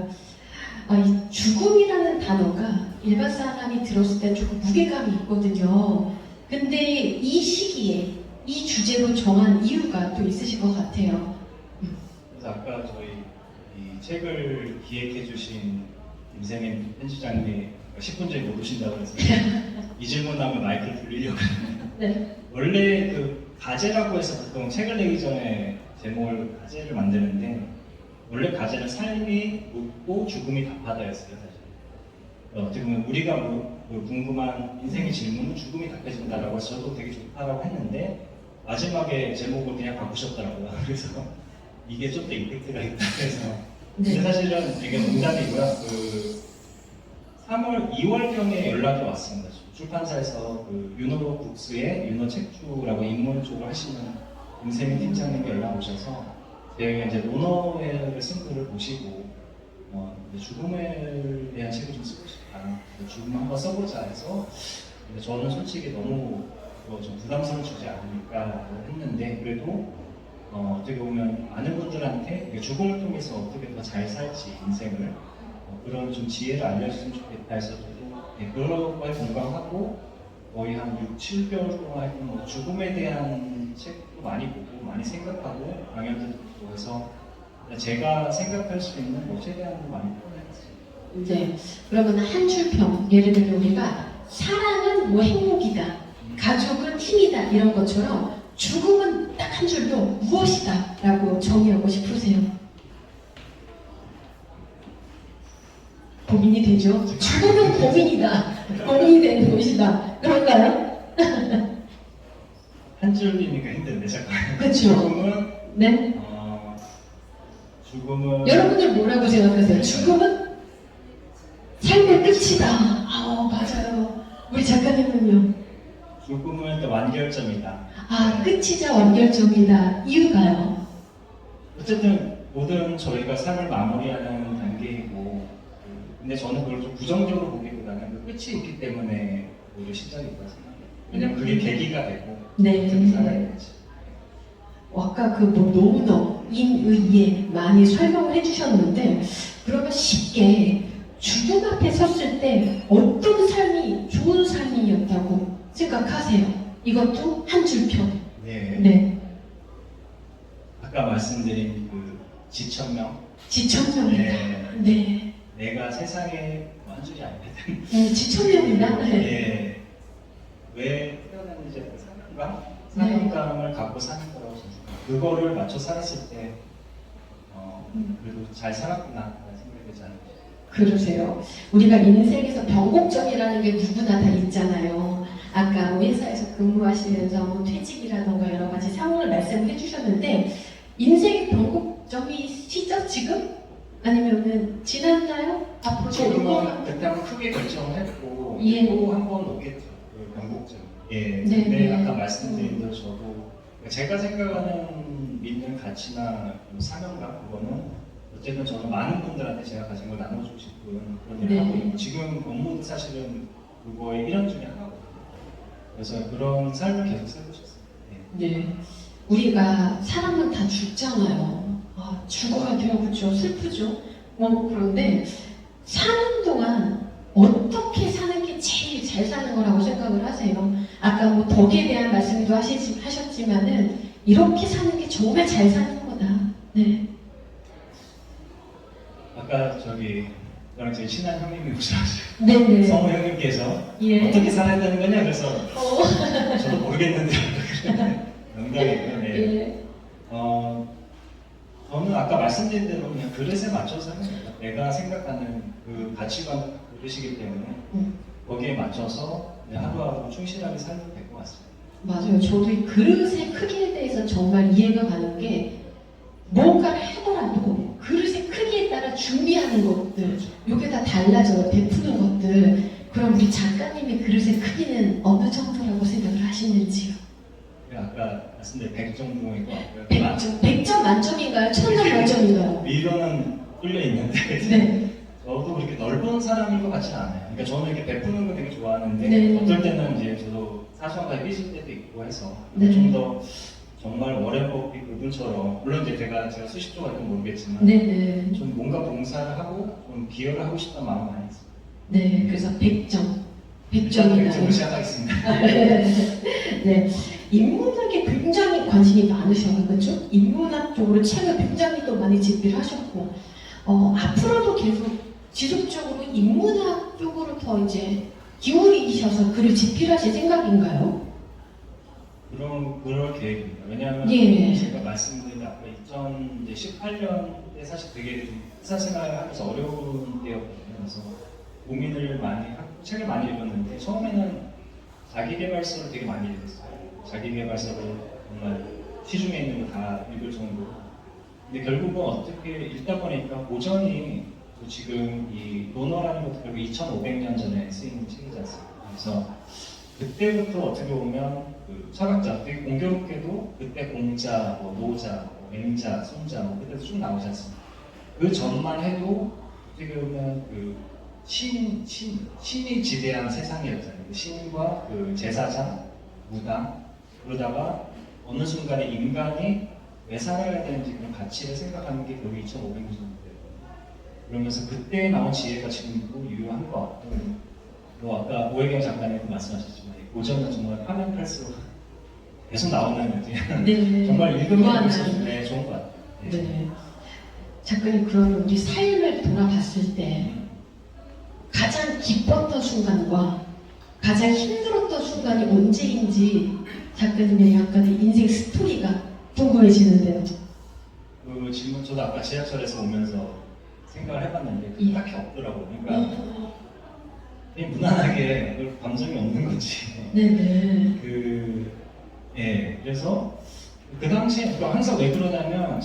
이 죽음이라는 단어가 일반 사람이 들었을 때 조금 무게감이 있거든요. 근데 이 시기에 이 주제로 정한 이유가 또 있으실 것 같아요. 그래서 아까 저희 이 책을 기획해주신 김생현 편집장님이 10분 전에 못 오신다고 해서 이 질문하면 마이크를 돌리려고 했는데 네. 원래 그 가제라고 해서 보통 책을 내기 전에 제목을 가제를 만드는데 원래 가제는 삶이 묻고 죽음이 답하다였어요 사실. 어떻게 보면 우리가 궁금한 인생의 질문은 죽음이 답해진다라고 해서 저도 되게 좋다라고 했는데 마지막에 제목을 그냥 바꾸셨더라고요. 그래서 이게 좀 더 임팩트가 있다 해서 근데 사실은 되게 농담이고요. 2월경에 연락이 왔습니다. 출판사에서 유노 북스의 유노 책주라고 인문 쪽을 하시는 김세민 팀장님이 연락 오셔서 제가 이제 논어회를 쓴 글을 보시고 죽음에 대한 책을 좀 쓰고 싶다. 죽음 한번 써보자 해서 근데 저는 솔직히 너무 좀 부담스러운 주제 아닙니까 했는데 그래도 어떻게 보면 많은 분들한테 죽음을 통해서 어떻게 더 잘 살지 인생을 그런 좀 지혜를 알려줬으면 좋겠다 해서 저도 그런 거에 공감하고 거의 한 6, 7개월 동안 하여튼 죽음에 대한 책도 많이 보고 많이 생각하고 강연도 듣고 해서 제가 생각할 수 있는 최대한 많이 표현했어요. 네. 그러면 한 줄평, 예를 들면 우리가 사랑은 행복이다, 가족은 힘이다 이런 것처럼 죽음은 딱 한 줄로 무엇이다 라고 정의하고 싶으세요? 고민이 되죠? 죽음은 고민이다. 고민이 되는 것이다. 그런가요? 한 줄이니까 힘든데 잠깐. 그쵸. 죽음은 네. 죽음은 여러분들 뭐라고 생각하세요? 죽음은 삶의 끝이다. 맞아요. 우리 작가님은요? 죽음은 완결점이다. 끝이자 완결점이다. 이유가요? 어쨌든 모든 저희가 삶을 마무리하는 단계이고 근데 저는 그걸 좀 부정적으로 보기보다는 그 끝이 있기 때문에 오히려 시작이 있다고 생각해요. 왜냐면 그게 계기가 되고 네. 어떻게 살아야 되지. 아까 노너, 인의예 많이 설명을 해주셨는데 그러면 쉽게 죽음 앞에 섰을 때 어떤 삶이 좋은 삶이었다고 생각하세요? 이것도 한 줄평. 네. 네. 아까 말씀드린 지천명. 지천명이다. 네. 네. 내가 세상에 한 줄이 아니거든. 지천명이다. 네. 네. 왜 태어났는지 사명감을 갖고 사는 거라고 생각해요. 그거를 맞춰 살았을 때 그래도 잘 살았구나 라는 생각이 들지 않을까. 그러세요. 우리가 인생에서 변곡점이라는 게 누구나 다 있잖아요. 아까 회사에서 근무하시면서 퇴직이라던가 여러 가지 상황을 말씀해 주셨는데 인생의 변곡점이시죠 지금? 아니면은 지났나요? 앞으로 지금은 그때 한번 크게 결정을 했고 예. 또 한 번 오겠죠. 변곡점. 예. 네, 근데 네. 아까 말씀드린 대로 저도 제가 생각하는 믿는 가치나 사명감 그거는 어쨌든 저는 많은 분들한테 제가 가진 걸 나눠주고 싶은 그런 일을 네. 하고 있고 지금 업무도 사실은 그거의 일환 중에 하나거든요. 그래서 그런 삶을 계속 살고 싶습니다. 네. 네. 우리가 사람은 다 죽잖아요. 아, 죽어야 돼요. 그렇죠. 슬프죠. 그런데 사는 동안 어떻게 사는 게 제일 잘 사는 거라고 생각을 하세요? 아까 뭐 덕에 대한 말씀도 하셨지만은 이렇게 사는 게 정말 잘 사는 거다. 네. 아까 저랑 제 친한 형님이 오셔가지고 네네. 성우 형님께서 예. 어떻게 살아야 되는 거냐 그래서 어. 저도 모르겠는데 농담이고요. 네. 예. 저는 아까 말씀드린 대로 그냥 그릇에 맞춰서 하는 거예요. 내가 생각하는 그 가치관 그릇이기 때문에 거기에 맞춰서 하루하루 충실하게 살면 될 것 같습니다. 맞아요. 저도 이 그릇의 크기에 대해서 정말 이해가 가는 게 뭔가를 하더라도 그릇의 크기에 따라 준비하는 것들 이게 다 달라져요. 베푸는 것들. 그럼 우리 작가님의 그릇의 크기는 어느 정도라고 생각을 하시는지요? 아까 말씀드린 100 정도인 것 같고요. 100점 만점인가요? 1000점 만점인가요? 미로는 뚫려 있는데 네. 저도 그렇게 넓은 사람인 것 같지는 않아요. 그러니까 저는 이렇게 베푸는 거 되게 좋아하는데 네. 어떨 때는 이제 저도 사소하게 삐질 때도 있고 해서 네. 좀 더 정말 워렌 버핏 그분처럼 물론 이제 제가 수십조 갈지 모르겠지만 네네. 좀 뭔가 봉사를 하고 좀 기여를 하고 싶다는 마음이 많이 있어요. 네. 그래서 100점. 100점으로 100점이나요. 시작하겠습니다. 네. 인문학에 굉장히 관심이 많으셔요. 그렇죠? 인문학 쪽으로 책을 굉장히 또 많이 집필하셨고 앞으로도 계속 지속적으로 인문학 쪽으로 더 이제 기울이셔서 글을 집필하실 생각인가요? 그럴 계획입니다. 왜냐하면 예. 제가 말씀드린 아까 2018년에 사실 되게 좀 회사 생활을 하면서 어려운 때였거든요. 그래서 고민을 많이 하고 책을 많이 읽었는데 처음에는 자기계발서를 되게 많이 읽었어요. 자기계발서를 정말 시중에 있는 거 다 읽을 정도로. 근데 결국은 어떻게 읽다 보니까 고전이 지금 이 논어라는 것도 결국 2500년 전에 쓰인 책이지 않습니까? 그래서 그때부터 어떻게 보면 그 철학자 되게 공교롭게도 그때 공자, 노자, 맹자, 손자 그때도 쭉 나오지 않습니까? 그 전만 해도 어떻게 보면 그 신이 지배한 세상이었잖아요. 그 신과 그 제사장, 무당 그러다가 어느 순간에 인간이 왜 살아야 되는지 그런 가치를 생각하는 게 결국 2500년 전인데 그러면서 그때 나온 지혜가 지금도 유효한 것 같고 또 아까 오해경 작가님도 말씀하셨지만 고전은 정말 파면 팔수록 계속 나오는 네. 정말 읽으면 무한한. 읽을수록 좋은 것 같아요. 네. 작가님 그러면 우리 삶을 돌아봤을 때 가장 기뻤던 순간과 가장 힘들었던 순간이 언제인지 작가님의 약간의 인생 스토리가 궁금해지는데요. 그 질문 저도 아까 지하철에서 오면서 생각을 해봤는데 예. 딱히 없더라고요. 그러니까 그냥 무난하게 별 감정이 없는 거지. 네네. 그래서 그 당시에 항상 왜 그러냐면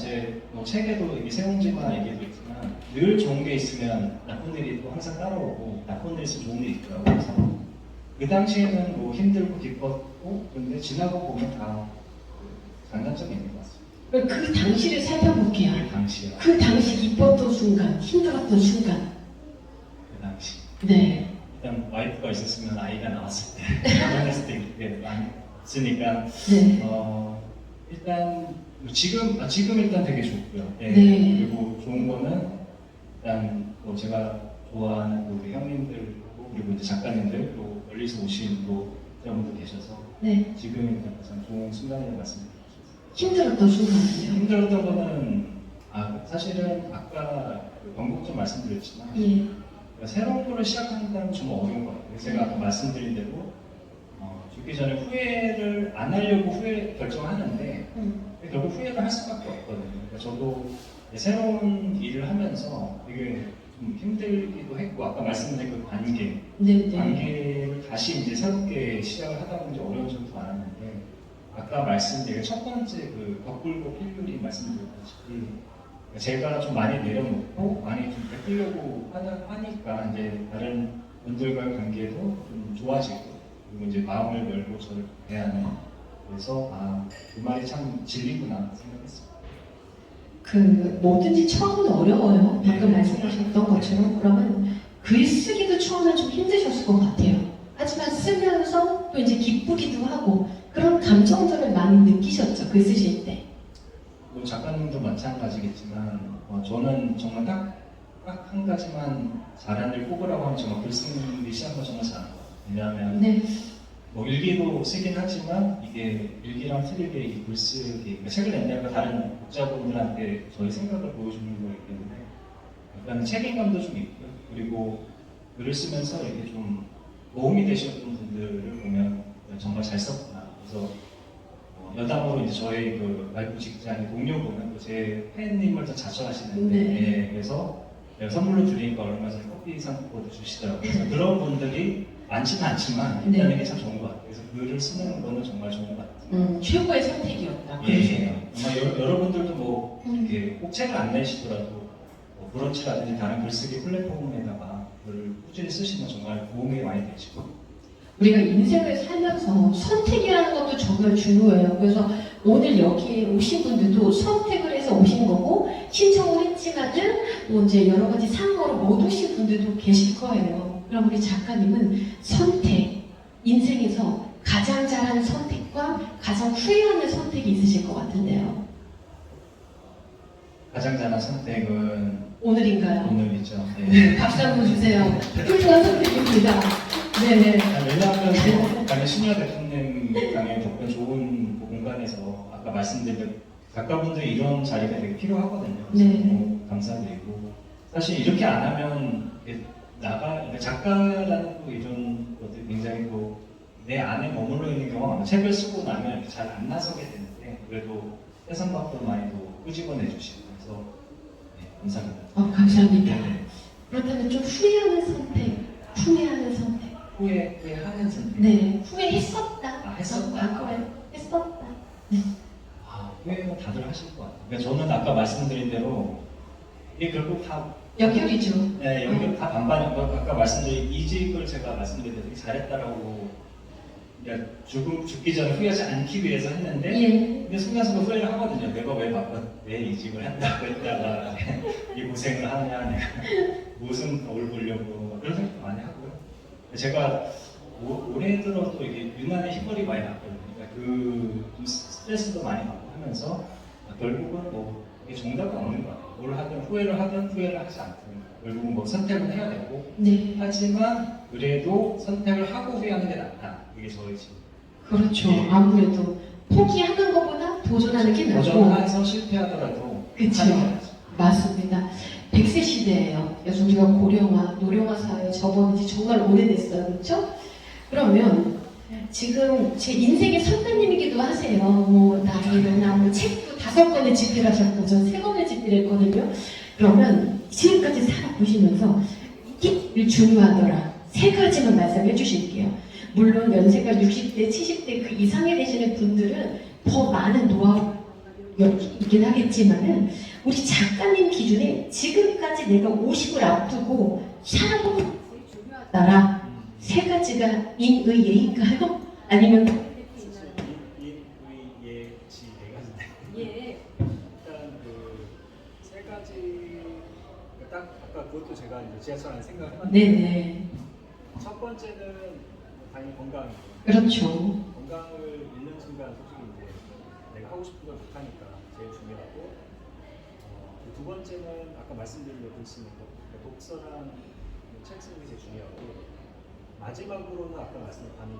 뭐 책에도 이게 세웅지마 얘기도 있지만 늘 좋은 게 있으면 나쁜 일이 또 항상 따라오고 나쁜 일이 있으면 좋은 일이 있더라고요. 그래서 그 당시에는 뭐 힘들고 기뻤고 근데 지나고 보면 다 장단점이 있는 것 같습니다. 그 당시를 살펴볼게요. 그 당시야. 그 당시 기뻤던 순간, 힘들었던 순간. 그 당시. 네. 일단 와이프가 있었으면 아이가 나왔을 때 결혼했을 때 그게 많으니까 네. 일단 지금 일단 되게 좋고요. 네. 네. 그리고 좋은 거는 일단 뭐 제가 좋아하는 우리 형님들 그리고 이제 작가님들 또 멀리서 오신 여러분들 계셔서 네. 지금 일단 가장 좋은 순간이라고 말씀드리고 싶습니다. 힘들었던 순간이요. 힘들었던 거는 사실은 아까 그 번복좀 말씀드렸지만 예. 새로운 거를 시작한다는 건 정말 어려운 것 같아요. 제가 아까 말씀드린 대로 죽기 전에 후회를 안 하려고 결정을 하는데 결국 후회를 할 수밖에 없거든요. 그러니까 저도 새로운 일을 하면서 되게 좀 힘들기도 했고 아까 말씀드린 그 네네. 관계를 다시 이제 새롭게 시작을 하다 보니 어려운 점도 많았는데 아까 말씀드린 첫 번째 그 덕불고 필률이 말씀드렸다시피 제가 좀 많이 내려놓고 많이 좀 베풀려고 하니까 이제 다른 분들과의 관계도 좀 좋아지고 그리고 이제 마음을 열고 저를 대하는 그래서 그 말이 참 진리구나 생각했습니다. 뭐든지 처음은 어려워요. 방금 네. 말씀하셨던 것처럼. 그러면 글 쓰기도 처음엔 좀 힘드셨을 것 같아요. 하지만 쓰면서 또 이제 기쁘기도 하고 그런 감정들을 많이 느끼셨죠. 글 쓰실 때. 뭐 작가님도 마찬가지겠지만 저는 정말 딱 한 가지만 잘하는 일 꼽으라고 하면 정말 글쓰기 시작한 거 정말 잘한 것 같아요. 왜냐하면 네. 뭐 일기도 쓰긴 하지만 이게 일기랑 틀리게 이 글쓰기, 그러니까 책을 낸다면 다른 독자분들한테 저희 생각을 보여주는 거기 때문에 약간 책임감도 좀 있고요. 그리고 글을 쓰면서 이렇게 좀 도움이 되셨던 분들을 보면 정말 잘 썼구나. 그래서 여담으로 이제 저희 그 와이프 직장의 동료분은 제 팬님을 더 자주 하시는데 네. 그래서 내가 선물로 드리니까 얼마 전에 커피 상품도 주시더라고요. 그래서 그런 분들이 많지는 않지만 네. 있다는 게 참 좋은 것 같아요. 그래서 글을 쓰는 거는 정말 좋은 것 같아요. 최고의 선택이었다. 예. 아마 여러분들도 뭐 이렇게 꼭 책을 안 내시더라도 뭐 브런치라든지 다른 글쓰기 플랫폼에다가 글을 꾸준히 쓰시면 정말 도움이 많이 되시고. 우리가 인생을 살면서 선택이라는 것도 정말 중요해요. 그래서 오늘 여기에 오신 분들도 선택을 해서 오신 거고 신청을 했지만은 뭐 이제 여러 가지 상황으로 못 오신 분들도 계실 거예요. 그럼 우리 작가님은 선택, 인생에서 가장 잘하는 선택과 가장 후회하는 선택이 있으실 것 같은데요. 가장 잘한 선택은 오늘인가요? 오늘이죠. 네, 네. 박수 한번 주세요. 훌륭한 선택입니다. 네. 왜냐하면 당연히 신유아 대표님 당연히 덕분에 좋은 공간에서 아까 말씀드린 작가분들이 이런 자리가 되게 필요하거든요. 그래서 네. 너무 감사드리고 사실 이렇게 안 하면 그러니까 작가라는 또 이런 것들이 굉장히 또 내 안에 머물러 있는 경우가 많아요. 책을 쓰고 나면 잘 안 나서게 되는데 그래도 해상박도 많이 또 끄집어내 주시고 그래서 네, 감사합니다. 감사합니다. 네. 그렇다면 좀 후회하는 선택, 후회하는 선택. 후회하는 선택. 네, 후회했었다. 했었다. 과거에 했었다. 후회는 다들 하실 것 같아요. 그러니까 저는 아까 말씀드린 대로 이게 결국 다 연결이죠. 네, 연결 다 반반인 거. 아까 말씀드린 이직을 제가 말씀드린 대로 되게 잘했다라고 그러니까 죽기 전에 후회하지 않기 위해서 했는데 예. 근데 순간순간 후회를 하거든요. 내가 왜 이직을 한다고 했다가 이 고생을 하냐, 내가 무슨 거울 보려고 그런 생각 많이 하고요. 제가 올해 들어 또 이게 유난히 힘머리 많이 났거든요. 그러니까 좀 스트레스도 많이 받고 하면서 결국은 뭐 이게 정답은 없는 것 같아요. 뭘 하든 후회를 하지 않든 결국은 뭐 선택은 해야 되고 네. 하지만 그래도 선택을 하고 후회하는 게 낫다. 이게 저희 지금 그렇죠. 예. 아무래도 포기하는 것보다 도전하는 게 낫고. 도전해서 실패하더라도 그쵸. 하는 게 낫죠. 맞습니다. 100세 시대예요. 그래서 우리가 고령화, 노령화 사회에 접어든 지 정말 오래됐어요. 그렇죠? 그러면 지금 제 인생의 선배님이기도 하세요. 뭐 나이나 뭐 책도 5권을 집필하셨고 전 3권을 집필했거든요. 그러면 지금까지 살아보시면서 이게 중요하더라. 3가지만 말씀해 주실게요. 물론 연세가 60대, 70대 그 이상이 되시는 분들은 더 많은 노하우가 있긴 하겠지만은 우리 작가님 기준에 지금까지 내가 50을 앞두고 살아본 게 제일 중요하더라. 3가지가 인의예인가요? 아니면 예치 네 가지인데 예. 일단 그 세 가지 딱 아까 그것도 제가 이제 지하철 안에 생각을 해봤는데 네네. 첫 번째는 당연히 건강이고 그렇죠. 건강을 잃는 순간 솔직히 이제 내가 하고 싶은 걸 못하니까 제일 중요하고 두 번째는 아까 말씀드린 글 쓰는 거 그러니까 독서랑 책 쓰는 게 제일 중요하고 마지막으로는 아까 말씀드린 관계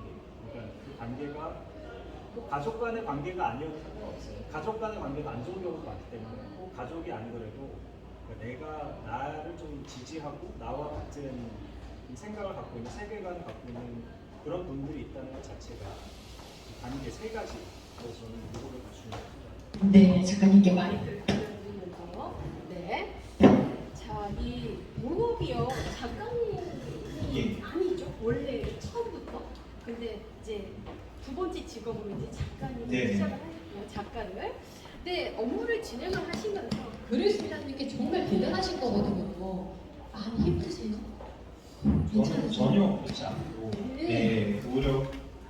그러니까 그 관계가 꼭 가족 간의 관계가 아니어도 상관없어요. 가족 간의 관계가 안 좋은 경우도 많기 때문에 꼭 가족이 아니더라도 내가 나를 좀 지지하고 나와 같은 생각을 갖고 있는 세계관을 갖고 있는 그런 분들이 있다는 것 자체가 관계 3가지 그래서 저는 이거를 갖추는 네, 작가님께 말이 들려드리면서요. 네. 자, 이 본업이요. 작가님이 예. 아니죠. 원래 처음부터. 근데 이제 2번째 직업으로 이제 작가님이 네. 시작을 하셨고요. 작가를. 근데 업무를 진행을 하시면서 글을 쓴다는 게 정말 대단하신 거거든요. 많이 힘드세요? 저는 전혀 그렇지 않고 네. 네, 오히려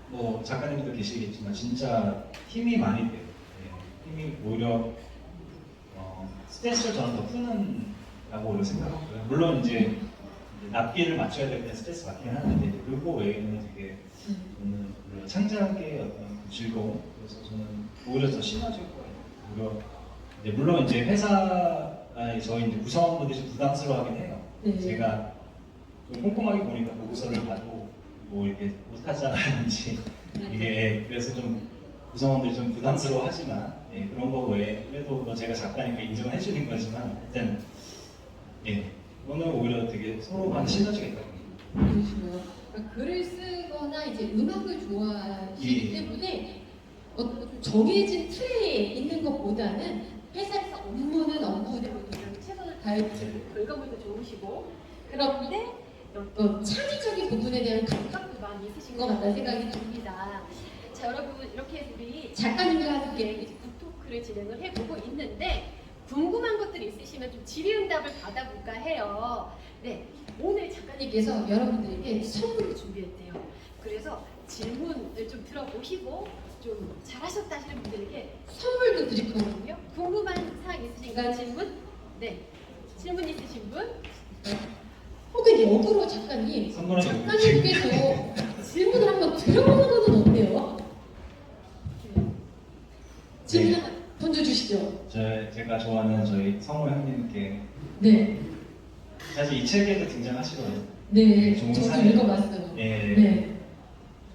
뭐 작가님도 계시겠지만 진짜 힘이 많이 돼요. 네, 힘이 오히려 스트레스를 저는 더 푸는다고 오히려 생각하고요. 물론 이제 납기를 맞춰야 될 때는 스트레스 받긴 하는데 그거 외에는 되게 저는 창작의 어떤 그 즐거움 그래서 저는 오히려 더 시너지일 거예요. 오히려 네, 물론 이제 회사에 저희 이제 구성원분들이 좀 부담스러워하긴 해요. 네. 제가 좀 꼼꼼하게 보니까 보고서를 봐도 뭐 이렇게 못하지 않았는지 이게 그래서 좀 구성원들이 좀 부담스러워하지만 예, 그런 거 외에 그래도 뭐 제가 작가니까 인정을 해주는 거지만 일단 예, 그거는 오히려 되게 서로 간에 시너지가 있다고 그러시고요. 그러니까 글을 쓰거나 이제 음악을 좋아하시기 예. 때문에 어떤 좀 정해진 틀에 있는 것보다는 회사에서 업무는 업무대로 그냥 최선을 다해주시고 결과물도 좋으시고 그런데 어떤 창의적인 부분에 대한 감각도 많이 있으신 것 같다는 생각이 듭니다. 자, 여러분 이렇게 해서 우리 작가님과 함께 이제 굿토크를 진행을 해보고 있는데 궁금한 것들이 있으시면 좀 질의응답을 받아볼까 해요. 네, 오늘 작가님께서 여러분들에게 선물을 준비했대요. 그래서 질문을 좀 들어보시고 좀 잘하셨다 하시는 분들에게 선물도 드릴 거거든요. 궁금한 사항 있으신가요? 질문? 네, 질문 있으신 분? 혹은 역으로 작가님, 선물은 작가님께서 질문을 한번 들어보는 건 어때요? 네. 질문 네. 하나 던져주시죠. 제가 좋아하는 저희 성우 형님께 네, 사실 이 책에도 등장하시거든요. 네, 좋은 저도 사연. 읽어봤어요. 예, 네,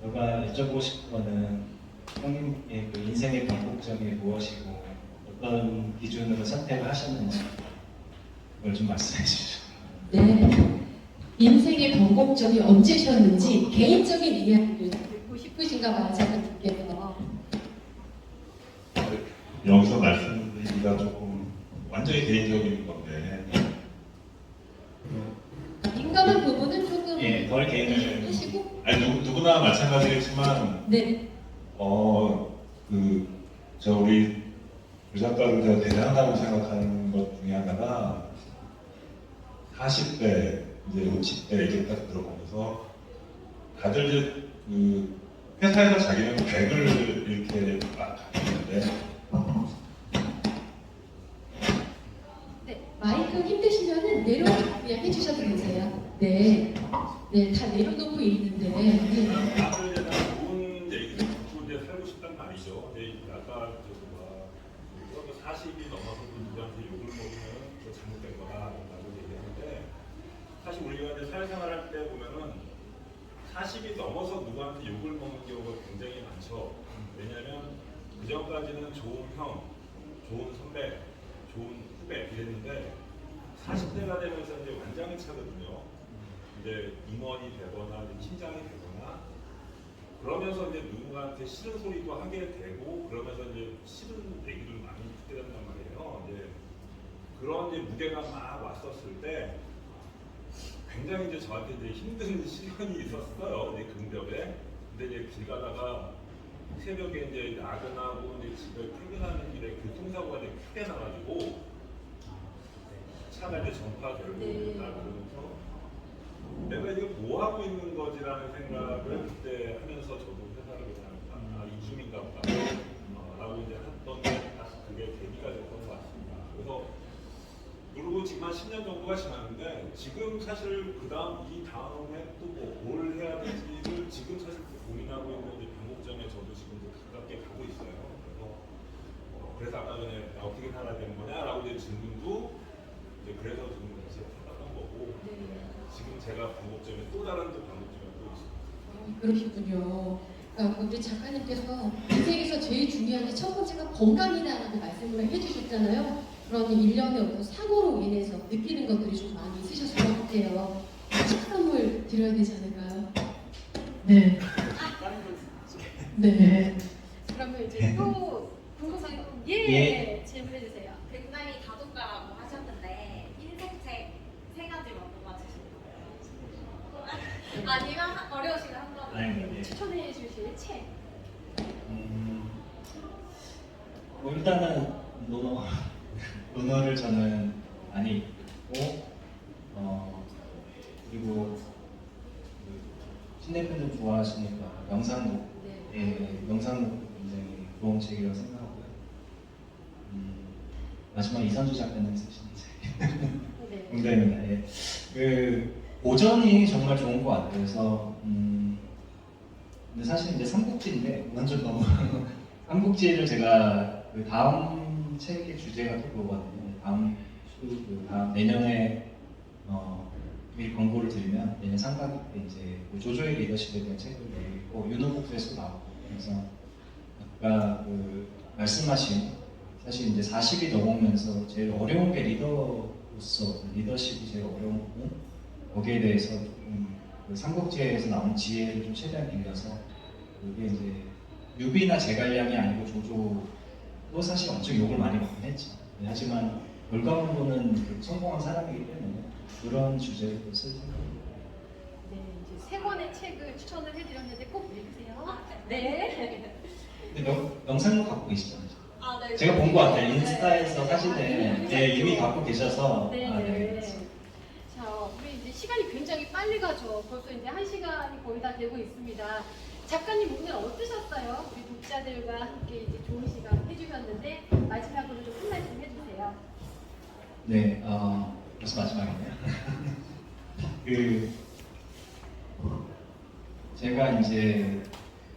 제가 여쭤보고 싶은 거는 형님의 그 인생의 변곡점이 무엇이고 어떤 기준으로 선택을 하셨는지 그걸 좀 말씀해 주시죠. 네. 인생의 변곡점이 언제셨는지 개인적인 이야기를 듣고 싶으신가 봐요, 작가님께서. 여기서 말씀드리기가 조금 완전히 개인적인 건데 민감한 부분은 조금 예, 덜 개인적인 하시고. 아니 누구나 마찬가지겠지만 네, 저 우리 유작가를 제가 대단하다고 생각하는 것 중에 하나가 40대 이제 50대 이렇게 딱 들어보면서 다들 이제 그 회사에서 자기는 100을 이렇게 막 가지는데 네. 마이크 힘드시면은 내려놓고 그냥 해주셔도 되세요. 네, 네, 다 내려놓고 있는데. 네. 다들 이제 다 좋은 얘기를 듣고 이제 살고 싶단 말이죠. 근데 아까 저거 40이 넘어서 누구한테 욕을 먹으면 또 잘못된 거다라고 얘기하는데 사실 우리가 이제 사회생활 할 때 보면은 40이 넘어서 누구한테 욕을 먹는 경우가 굉장히 많죠. 왜냐하면 그 전까지는 좋은 형, 좋은 선배, 좋은 후배 이랬는데 40대가 되면서 이제 완장이 차거든요. 이제 임원이 되거나 이제 팀장이 되거나 그러면서 이제 누군가한테 싫은 소리도 하게 되고 그러면서 이제 싫은 얘기를 많이 듣게 된단 말이에요. 이제 그런 이제 무게가 막 왔었을 때 굉장히 이제 저한테 이제 힘든 시간이 있었어요. 이제 근접에. 근데 이제 길 가다가 새벽에 이제 야근하고 이제 집에 퇴근하는 길에 교통사고가 이제 크게 나가지고 차가 이제 전파되고 네. 그러면서 내가 이거 뭐 하고 있는 거지라는 생각을 그때 하면서 저도 회사를 그냥 이중인가 보다 라고 이제 했던 게 그게 계기가 됐던 것 같습니다. 그래서 그리고 지금 한 10년 정도가 지났는데 지금 사실 그 다음에 또 뭘 해야 될지를 지금 사실 고민하고 있는 이제 변곡점에 저도 지금 가깝게 가고 있어요. 그래서 아까 전에 나 어떻게 살아야 되는 거냐라고 이제 질문도 이제 그래서 좀 같이 해봤던 거고 지금 제가 변곡점에 또 다른 변곡점에 또 있습니다. 그러시군요. 그러니까 우리 작가님께서 인생에서 제일 중요한 게 첫 번째가 건강이다라는 말씀을 해주셨잖아요. 그러니 일련의 어떤 사고로 인해서 느끼는 것들이 좀 많이 있으셨을 것 같아요. 책 선물 드려야 되지 않을까요? 네. 네. 그러면 이제 또 궁금한 거 예. 질문해 주세요. 굉장히 다독가라고 하셨는데 인생책 3가지 뽑아주시는 거예요? 아니면 어려우시면 한번 아니, 예. 추천해 주실 책. 뭐 일단은 논어를 저는 많이 읽고 그리고 신 대표님 좋아하시니까 명상록 명상록도 굉장히 좋은 책이라고 생각하고요. 마지막 이선주 작가님 쓰신 책 네. 농담입니다. 예. 그 오전이 정말 좋은 것 같아요. 그래서 근데 사실 이제 삼국지인데 완전 너무 삼국지를 제가 그 다음 책의 주제가 또 그거거든요. 다음 내년에 미리 광고를 드리면 내년 상반기 때 이제 그 조조의 리더십에 대한 책을 내고 윤호북에서 나오고 그래서 아까 그 말씀하신 사실 이제 40이 넘으면서 제일 어려운 게 리더로서 리더십이 제일 어려운 부분 거기에 대해서 조금 그 삼국지에서 나온 지혜를 좀 최대한 빌려서 그게 이제 유비나 제갈량이 아니고 조조도 사실 엄청 욕을 많이 먹긴 했죠. 하지만 결과물로는 성공한 사람이기 때문에 그런 주제를 쓸 생각입니다. 네, 이제 세 권의 책을 추천을 해드렸는데 꼭 읽으세요. 네. 근데 영상도 갖고 계시잖아요. 아, 네. 제가 본 것 같아요. 인스타에서 사진을 이미 갖고 계셔서. 네. 아, 네. 자, 우리 이제 시간이 굉장히 빨리 가죠. 벌써 이제 1시간이 거의 다 되고 있습니다. 작가님 오늘 어떠셨어요? 우리 독자들과 함께 이제 좋은 시간 해주셨는데 마지막으로 좀 한 말씀 해주세요. 네, 벌써 마지막이네요. 제가 이제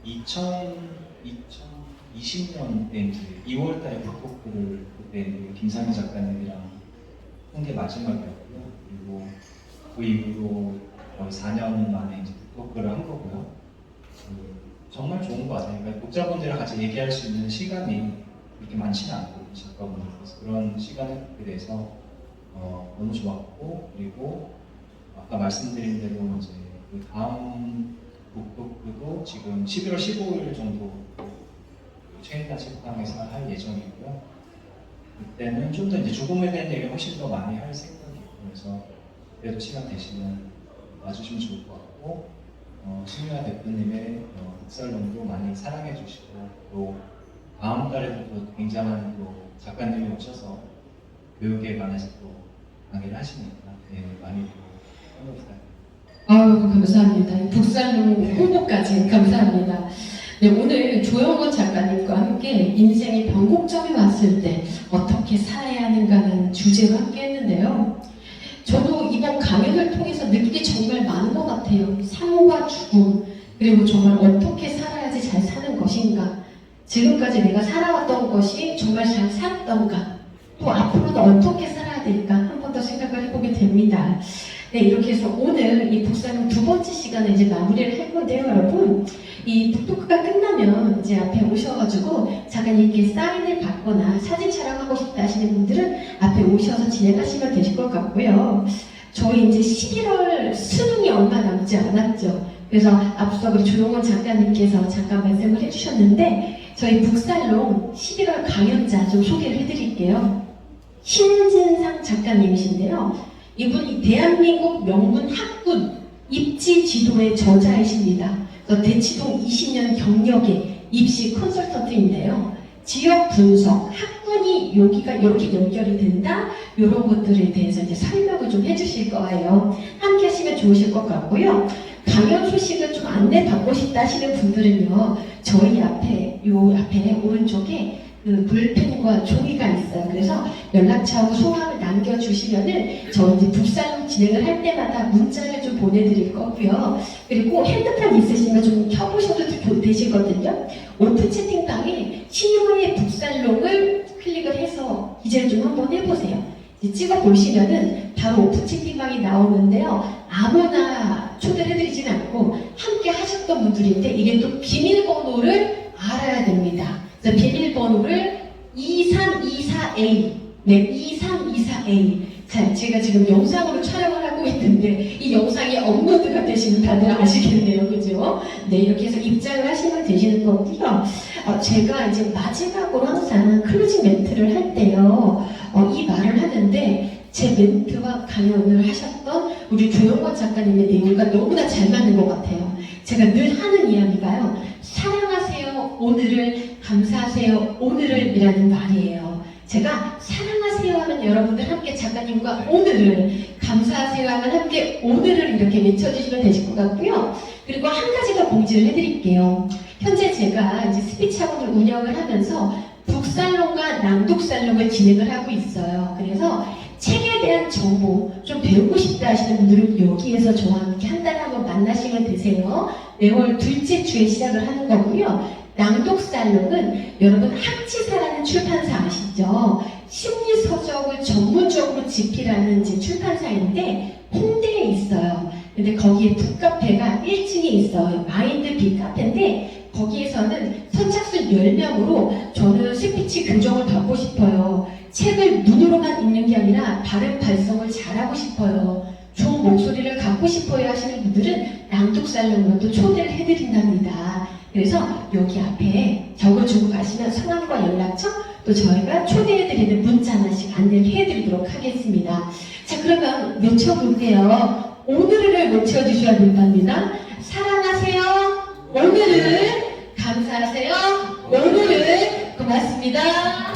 2020년에 이제 2월달에 북극구를 그때 김상희 작가님이랑 한 게 마지막이었고요. 그리고 그 이후로 거의 4년 만에 이제 북극구를 한 거고요. 정말 좋은 것 같아요. 그러니까 독자분들이랑 같이 얘기할 수 있는 시간이 그렇게 많지는 않고 작가분들 그래서 그런 시간에 갖게 돼서 너무 좋았고 그리고 아까 말씀드린 대로 이제 그 다음 북극구도 지금 11월 15일 정도 최인단 책방에서 할 예정이고요. 그때는 좀 더 이제 죽음에 대한 얘기를 훨씬 더 많이 할 생각이고 그래서 그래도 시간 되시면 와주시면 좋을 것 같고 신유아 대표님의 북살롱도 많이 사랑해 주시고 또 다음 달에도 또 굉장한 또 작가님이 오셔서 교육에 관해서 또 강의를 하시니까 많이 참여 부탁드립니다. 아유 감사합니다. 북살롱 홍보까지 감사합니다. 네, 오늘 조영건 작가님과 함께 인생의 변곡점이 왔을 때 어떻게 살아야 하는가는 주제로 함께 했는데요. 저도 이번 강연을 통해서 느낀 게 정말 많은 것 같아요. 삶과 죽음, 그리고 정말 어떻게 살아야지 잘 사는 것인가, 지금까지 내가 살아왔던 것이 정말 잘 살았던가, 또 앞으로는 어떻게 살아야 될까 한 번 더 생각을 해보게 됩니다. 네, 이렇게 해서 오늘 이 북살롱 두 번째 시간에 이제 마무리를 할 건데요, 여러분. 이 북토크가 끝나면 이제 앞에 오셔가지고 작가님께 사인을 받거나 사진 촬영하고 싶다 하시는 분들은 앞에 오셔서 진행하시면 되실 것 같고요. 저희 이제 11월 수능이 얼마 남지 않았죠. 그래서 앞서 우리 조용원 작가님께서 잠깐 말씀을 해주셨는데 저희 북살롱 11월 강연자 좀 소개를 해드릴게요. 신진상 작가님이신데요. 이분이 대한민국 명문 학군 입지 지도의 저자이십니다. 대치동 20년 경력의 입시 컨설턴트인데요. 지역 분석, 학군이 여기가 이렇게 연결이 된다? 이런 것들에 대해서 이제 설명을 좀 해주실 거예요. 함께 하시면 좋으실 것 같고요. 강연 소식을 좀 안내받고 싶다 하시는 분들은요. 저희 앞에, 요 앞에 오른쪽에 그 볼펜과 종이가 있어요. 그래서 연락처하고 성함을 남겨주시면은 저 이제 북살롱 진행을 할 때마다 문자를 좀 보내드릴 거고요. 그리고 핸드폰 있으시면 좀 켜보셔도 되시거든요. 오픈 채팅방에 신유아의 북살롱을 클릭을 해서 기재를 좀 한번 해보세요. 이제 찍어보시면은 바로 오픈 채팅방이 나오는데요. 아무나 초대를 해드리진 않고 함께 하셨던 분들인데 이게 또 비밀번호를 알아야 됩니다. 그래서 비밀번호를 2324A, 네, 2324A. 자, 제가 지금 영상으로 촬영을 하고 있는데 이 영상이 업로드가 되시면 다들 아시겠네요, 그죠? 네, 이렇게 해서 입장을 하시면 되시는 거고요. 제가 이제 마지막으로 항상 클로징 멘트를 할 때요, 이 말을 하는데 제 멘트와 강연을 하셨던 우리 조영권 작가님의 내용과 너무나 잘 맞는 것 같아요. 제가 늘 하는 이야기가요, 사랑하세요, 오늘을, 감사하세요, 오늘을 이라는 말이에요. 제가 사랑하세요 하면 여러분들 함께 작가님과 오늘을, 감사하세요 하면 함께 오늘을 이렇게 외쳐주시면 되실 것 같고요. 그리고 한 가지가 공지를 해드릴게요. 현재 제가 이제 스피치 학원을 운영을 하면서 북살롱과 낭독살롱을 진행을 하고 있어요. 그래서 책에 대한 정보 좀 배우고 싶다 하시는 분들은 여기에서 저와 함께 한 달에 한 번 만나시면 되세요. 매월 둘째 주에 시작을 하는 거고요. 낭독살롱은 여러분 학치사라는 출판사 아시죠? 심리서적을 전문적으로 집필하는 이제 출판사인데 홍대에 있어요. 근데 거기에 북카페가 1층에 있어요. 마인드 빅카페인데 거기에서는 선착순 10명으로 저는 스피치 교정을 받고 싶어요. 책을 눈으로만 읽는 게 아니라 발음 발성을 잘하고 싶어요. 좋은 목소리를 갖고 싶어요 하시는 분들은 낭독살롱으로 또 초대를 해드린답니다. 그래서 여기 앞에 적어주고 가시면 성함과 연락처 또 저희가 초대해드리는 문자 하나씩 안내를 해드리도록 하겠습니다. 자, 그러면 외쳐볼게요. 오늘을 외쳐주셔야 된답니다. 사랑하세요. 오늘을 감사하세요. 오늘을 고맙습니다.